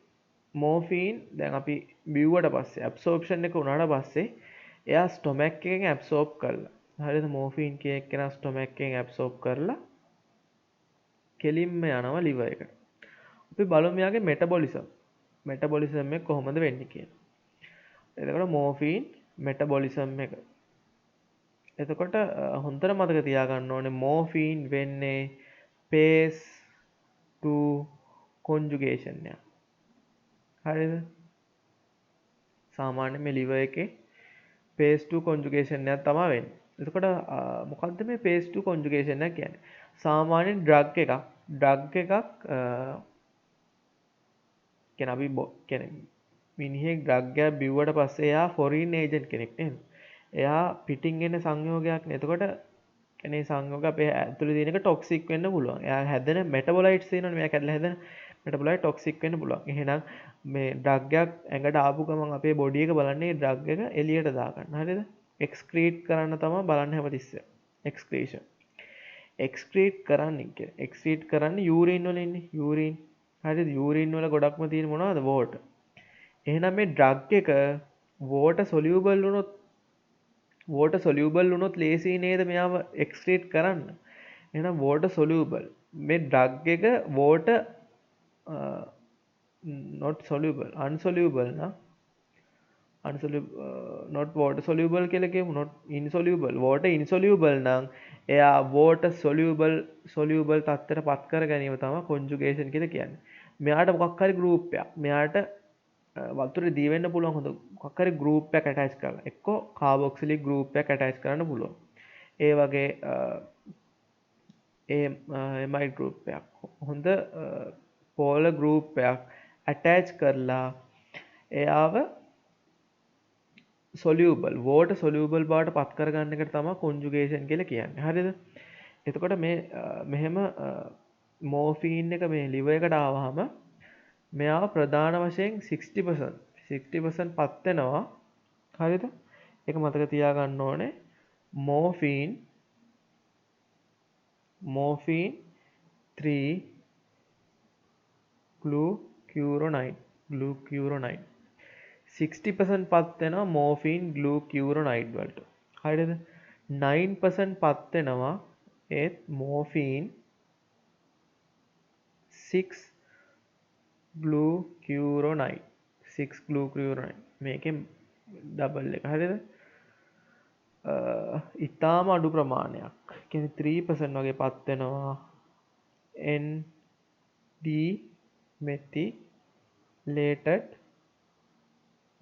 මෝෆීන් දැන් අපි බිව්වට පස්සේ ඇබ්සෝප්ෂන් එක වුණාට පස්සේ එයා ස්ටොමැක් එකෙන් ඇබ්සෝබ් කරලා. හරිද? මෝෆීන් කියන එක්කෙනා ස්ටොමැක් එකෙන් ඇබ්සෝබ් කරලා කෙලින්ම යනවා liver එකට. අපි බලමු මෙයාගේ මෙටබොලිසම්. මෙටබොලිසම් එක කොහොමද වෙන්නේ කියලා. එතකොට මෝෆීන් මෙටබොලිසම් එක. එතකොට හොඳට මතක තියාගන්න ඕනේ මෝෆීන් වෙන්නේ phase 2 conjugation එක. හරිද? සාමාන්‍ය මේ liver එකේ phase 2 conjugation එකක් තමයි වෙන්නේ. එතකොට මොකද්ද මේ phase 2 conjugation එක කියන්නේ? සාමාන්‍ය ඩ්‍රග් එකක් කියන්නේ අපි කියන්නේ මිනිහෙක් ඩ්‍රග් එකක් බිව්වට පස්සේ එයා ෆොරින් ඒජන්ට් කෙනෙක් නේද? එයා පිටින් එන සංයෝගයක් නේ. එතකොට කියන්නේ සංයෝග අපේ ඇතුලේ තියෙන එක ටොක්සික් වෙන්න පුළුවන්. එයා හැදෙන මෙටබොලයිට්ස් තියෙනවනේ. මෙයා කැඩලා හැදෙන මෙටබොලයිට් ටොක්සික් වෙන්න පුළුවන්. එහෙනම් මේ ඩ්‍රග් එකක් ඇඟට ආපු ගමන් අපේ බොඩි එක බලන්නේ ඩ්‍රග් එක එළියට දාගන්න. හරිද? එක්ස්ක්‍රීට් කරන්න තමයි බලන්නේ හැමතිස්සෙම. එක්ස්ක්‍රීෂන්. එක්ස්ක්‍රීට් කරන්නේ යූරින් වල ඉන්නේ. යූරින්. හරිද? යූරින් වල ගොඩක්ම තියෙන මොනවද? වෝටර්. එහෙනම් මේ ඩ්‍රග් එක වෝටර් සොලියුබල් වුණොත් ලේසි නේද මෙයාව එක්ස්ක්‍රීට් කරන්න. එහෙනම් වෝටර් සොලියුබල්. මේ ඩ්‍රග් එක වෝටර් not soluble unsoluble නම් not water soluble කියලා කියමු. not insoluble water insoluble නම් එයා water soluble තත්ත්වයට පත් කර ගැනීම තමයි conjugation කියලා කියන්නේ. මෙයාට මොකක් හරි group එකක් මෙයාට වතුරේ දී වෙන්න පුළුවන් හොඳ මොකක් හරි group එකක් attach කරලා එක්කෝ carboxylic group එකක් attach කරන්න පුළුවන්. ඒ වගේ amide group එකක් හොඳ polar group එකක් attach කරලා එයාව soluble water soluble බවට පත් කරගන්න එකට තමයි conjugation කියලා කියන්නේ. හරිද? එතකොට මේ මෙහෙම මෝෆීන් එක මේ liver එකට ආවහම මෙයාව ප්‍රධාන වශයෙන් 60% පත් වෙනවා. හරිද? ඒක මතක තියාගන්න ඕනේ. මෝෆීන් 3 glucuronide 60% පත් වෙනවා මෝෆින් ග්ලූකියුරොනයිඩ් වලට. හරියද? 9% පත් වෙනවා ඒත් මෝෆින් 6 ග්ලූකියුරොනයිඩ් 6 ග්ලූකියුරොනයිඩ් මේකෙන් ඩබල් එක. හරියද? ඉතාම අඩු ප්‍රමාණයක්. කියන්නේ 3% වගේ පත් වෙනවා ND methylated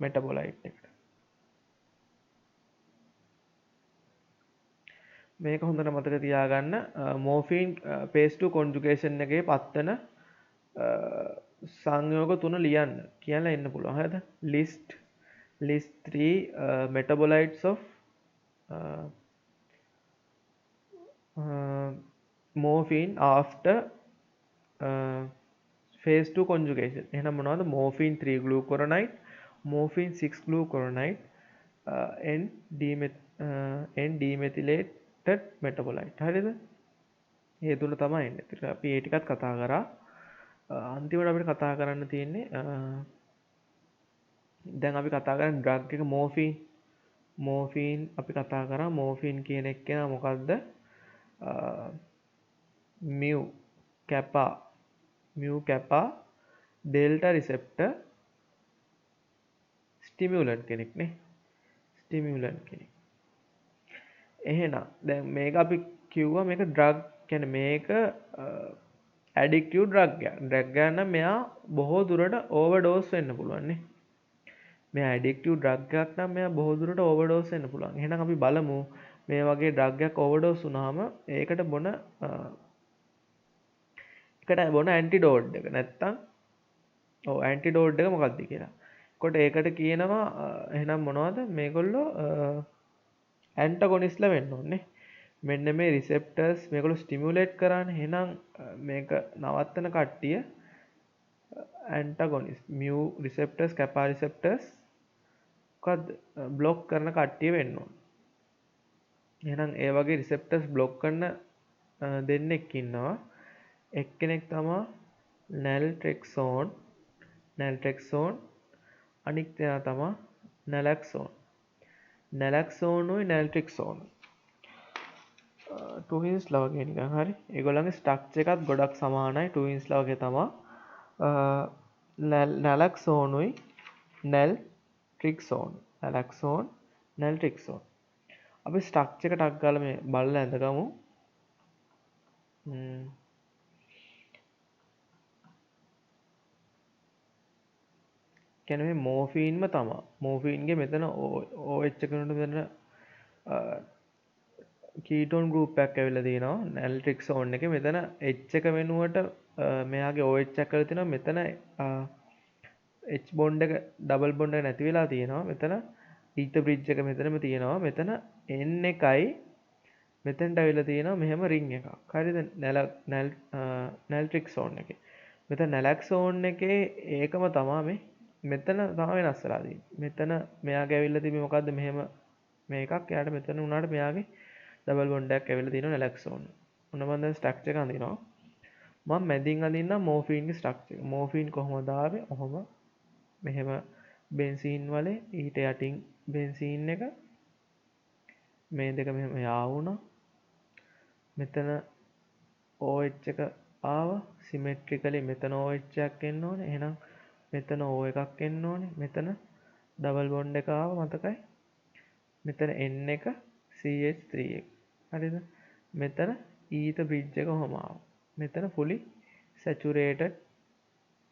metabolite එකට. මේක හොඳට මතක තියාගන්න. මෝෆින් phase 2 conjugation එකේ පත්වන සංයෝග 3 ලියන්න කියලා එන්න පුළුවන්. හරිද? list 3 metabolites of morphine after phase 2 conjugation. එහෙනම් මොනවද? morphine 3 glucuronide, morphine 6 glucuronide, N-demethylated metabolite. හරිද? මේ තුන තමයි එන්නේ. ඉතින් අපි ඒ ටිකත් කතා කරා. අන්තිමට අපිට කතා කරන්න තියෙන්නේ දැන් අපි කතා කරන්නේ ඩ්‍රග් එක මෝෆින් අපි කතා කරා. මෝෆින් කියන එක මොකක්ද? mu kappa delta receptor stimulant කෙනෙක් නේ. stimulant කෙනෙක්. එහෙනම් දැන් මේක අපි කිව්වා මේක ඩ්‍රග් කියන්නේ මේක ඇඩික්ටිව් ඩ්‍රග් එකක්. ඩ්‍රග් එක නම් මෙයා බොහෝ දුරට ඕවර්ඩෝස් වෙන්න පුළුවන් නේ. මෙයා ඇඩික්ටිව් ඩ්‍රග් එකක් නම් මෙයා බොහෝ දුරට ඕවර්ඩෝස් වෙන්න පුළුවන්. එහෙනම් අපි බලමු මේ වගේ ඩ්‍රග් එකක් ඕවර්ඩෝස් වුණාම ඒකට බොන ඇන්ටිඩෝට් එක නැත්තම් ඇන්ටිඩෝට් එක මොකක්ද කියලා. කොට ඒකට කියනවා එහෙනම් මොනවද මේගොල්ලෝ ඇන්ටගොනිස්ලා වෙන්න ඕනේ. මෙන්න මේ රිසෙප්ටර්ස් මේගොල්ලෝ ස්ටිමියුලේට් කරානේ. එහෙනම් මේක නවත්තන කට්ටිය ඇන්ටගොනිස් mu receptors kappa receptors මොකද්ද බ්ලොක් කරන කට්ටිය වෙන්න ඕනේ. එහෙනම් ඒ වගේ රිසෙප්ටර්ස් බ්ලොක් කරන දෙන්නෙක් ඉන්නවා. එක්කෙනෙක් තමයි naltrexone අනික් කෙනා තමයි naloxone උයි naltrexone ටුවින්ස්ලා වගේ නිකන්. හරි, ඒගොල්ලන්ගේ ස්ට්‍රක්චර් එකත් ගොඩක් සමානයි. ටුවින්ස්ලා වගේ තමයි naloxone උයි naltrexone අපි ස්ට්‍රක්චර් එක ටක් ගාලා මේ බලලා ඇඳගමු. කියන්නේ මේ මෝෆින්ම තමයි. මෝෆින්ගේ මෙතන OH එකකට මෙතන කීටෝන් ගෲප් එකක් ඇවිල්ලා තියෙනවා. naltrexone එකේ මෙතන H එක වෙනුවට මෙයාගේ OH එකක් කරලා තිනවා. මෙතන H බොන්ඩ් එක ඩබල් බොන්ඩ් එක නැති වෙලා තියෙනවා. මෙතන ඊතර බ්‍රිජ් එක මෙතනම තියෙනවා. මෙතන N එකයි මෙතනට ඇවිල්ලා තියෙනවා මෙහෙම රින් එකක්. හරිද? naltrexone එකේ. මෙතන naloxone එකේ ඒකම තමයි මේ මෙතන තමයි වෙනස් වෙලා තියෙන්නේ. මෙතන මෙයාගේ ඇවිල්ලා තිබි මොකද්ද මෙහෙම මේකක්. එයාට මෙතන උනාට මෙයාගේ ඩබල් බොන්ඩ් එකක් ඇවිල්ලා තියෙනවා naloxone. ඔන්න මම දැන් ස්ට්‍රක්චර් එක අඳිනවා. මම මැදින් අඳින්නම් මෝෆින්ගේ ස්ට්‍රක්චර් එක. මෝෆින් කොහොමද ආවේ? ඔහොම මෙහෙම බෙන්සීන් වලේ ඊට යටින් බෙන්සීන් එක මේ දෙක මෙහෙම යාවුණා. මෙතන OH එක ආවා සිමෙට්‍රිකලි. මෙතන OH එකක් එන්න ඕනේ. එහෙනම් මෙතන O එකක් එන්න ඕනේ. මෙතන ඩබල් බොන්ඩ් එක ආවා මතකයි. මෙතන N එක CH3 එක. හරිද? මෙතන ඊත බ්‍රිජ් එක ඔහම ආවා. මෙතන fully saturated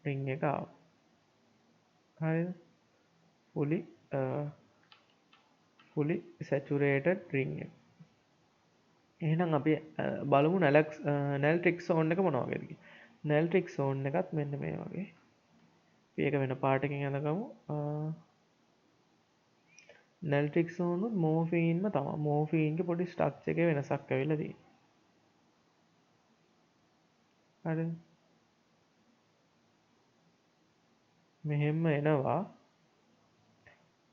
ring එක ආවා. හරිද? fully saturated ring එක. එහෙනම් අපි බලමු naltrexone එක මොනවා වගේද කියලා. naltrexone එකත් මෙන්න මේ වගේ. ඒක වෙන පාටකින් අඳගමු. naltrexone උත් මෝෆින්ම තමයි. මෝෆින්ගේ පොඩි ස්ට්‍රක්චර් එකේ වෙනසක් ඇවිල්ලා තියෙනවා. හරිද? මෙහෙම එනවා.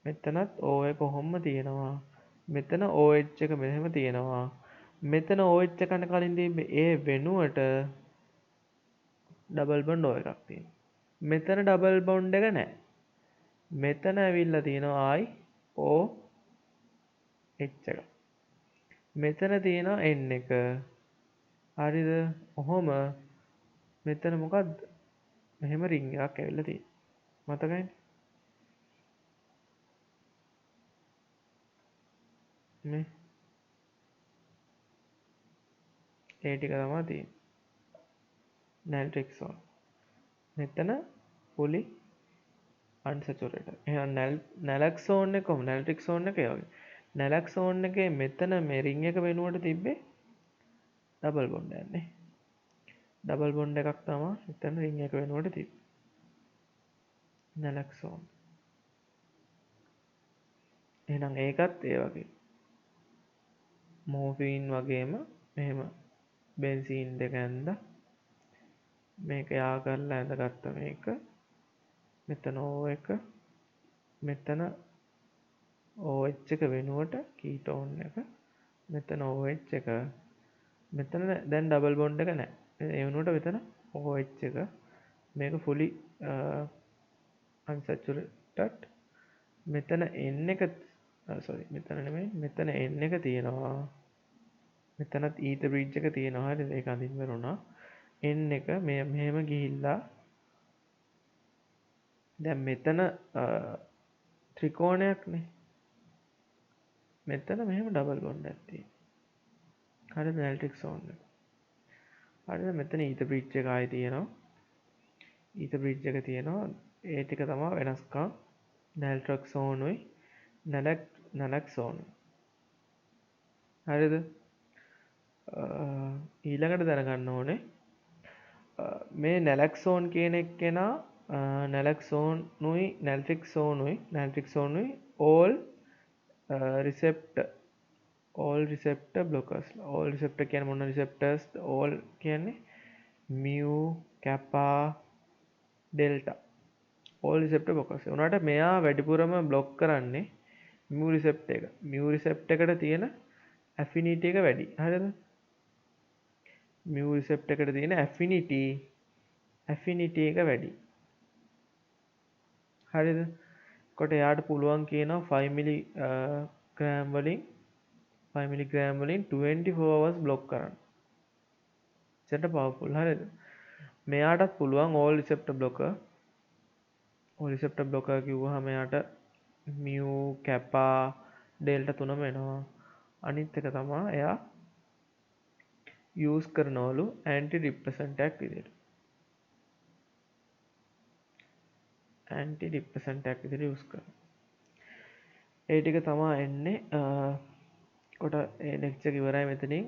මෙතනත් O එක කොහොම තියෙනවා. මෙතන OH එක මෙහෙම තියෙනවා. මෙතන OH එකකට කලින් තිබ්බේ ඒ වෙනුවට ඩබල් බොන්ඩ් O එකක් තියෙනවා. මෙතන ඩබල් බොන්ඩ් එක නැහැ. මෙතන ඇවිල්ලා තියෙනවා I O H එක. මෙතන තියෙනවා N එක. හරිද? ඔහොම මෙතන මොකද්ද? මෙහෙම රින් එකක් ඇවිල්ලා තියෙනවා. මතකයිනේ? මේ ඒ ටික තමයි තියෙන්නේ. naltrexone. මෙතන fully unsaturated. එහෙනම් naloxone එක කොහොමද? naltrexone එක ඒ වගේ. naloxone එකේ මෙතන මේ රින් එක වෙනුවට තිබ්බේ ඩබල් බොන්ඩ් එකක් නේ. ඩබල් බොන්ඩ් එකක් තමයි මෙතන රින් එක වෙනුවට තිබ්බේ. naloxone. එහෙනම් ඒකත් ඒ වගේ. මෝෆීන් වගේම මෙහෙම බෙන්සීන් දෙක ඇඳලා මේක යා කරලා ඇඳගත්ත මේක මෙතන O එක මෙතන OH එක වෙනුවට කීටෝන් එක මෙතන OH එක මෙතන දැන් ඩබල් බොන්ඩ් එක නැහැ. ඒ වෙනුවට මෙතන OH එක මේක fully unsaturated. මෙතන N එක sorry මෙතන නෙමෙයි මෙතන N එක තියෙනවා. මෙතනත් ඊතර බ්‍රිජ් එක තියෙනවා. හරිද? ඒක අඳින්න බැරුණා. N එක මෙහෙම ගිහිල්ලා දැන් මෙතන ත්‍රිකෝණයක්නේ. මෙතන මෙහෙම ඩබල් බොන්ඩ් එකක් තියෙනවා. හරිද? naltrexone එක. හරිද? මෙතන ඊතර බ්‍රිජ් එක ආයේ තියෙනවා. ඊතර බ්‍රිජ් එක තියෙනවා. ඒ ටික තමයි වෙනස්කම්. naltrexone උයි naloxone. හරිද? ඊළඟට දැනගන්න ඕනේ මේ naloxone කියන එක්කෙනා naloxone උයි naltrexone උයි all receptor blockers. all receptor කියන්නේ මොන receptors? all කියන්නේ mu kappa delta. all receptor blockers. උනාට මෙයා වැඩිපුරම බ්ලොක් කරන්නේ mu receptor එක. mu receptor එකට තියෙන affinity එක වැඩි. හරිද? mu receptor එකට තියෙන affinity එක වැඩි. හරිද? කොට එයාට පුළුවන් කියනවා 5 මිලිග්‍රෑම් වලින් 24 hours බ්ලොක් කරන්න. එච්චර පවර්ෆුල්. හරිද? මෙයාටත් පුළුවන් all receptor blocker. all receptor blocker කිව්වහම එයාට mu kappa delta තුනම එනවා. අනිත් එක තමයි එයා යූස් කරනවලු ඇන්ටි ඩිප්‍රෙසන්ට් එකක් විදිහට. ඇන්ටි ඩිප්‍රෙසන්ට් එකක් විදිහට යූස් කරනවා. ඒ ටික තමයි එන්නේ කොට ඒ ලෙක්චර් එක ඉවරයි මෙතනින්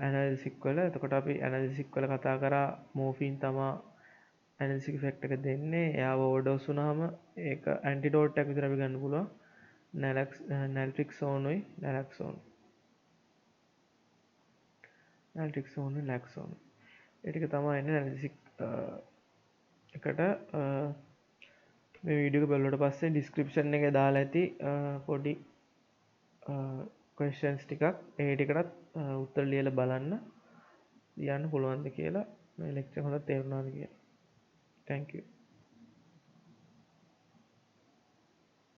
ඇනලිසිස් වල. එතකොට අපි ඇනලිසිස් වල කතා කරා මෝෆින් තමයි ඇනලිසිස් ඉෆෙක්ට් එක දෙන්නේ. එයාව ඕවර්ඩෝස් වුණාම ඒක ඇන්ටිඩෝට් එකක් විදිහට අපි ගන්න පුළුවන්. naltrexone උයි naloxone. naltrexone උයි naloxone. ඒ ටික තමයි එන්නේ ඇනලිසිස් එකට. මේ වීඩියෝ එක බලුවට පස්සේ ඩිස්ක්‍රිප්ෂන් එකේ දාලා ඇති පොඩි questions ටිකක් ඒ ටිකටත් උත්තර ලියලා බලන්න. ලියන්න පුළුවන්ද කියලා මේ ලෙක්චර් හොඳට තේරුණාද කියලා. thank you.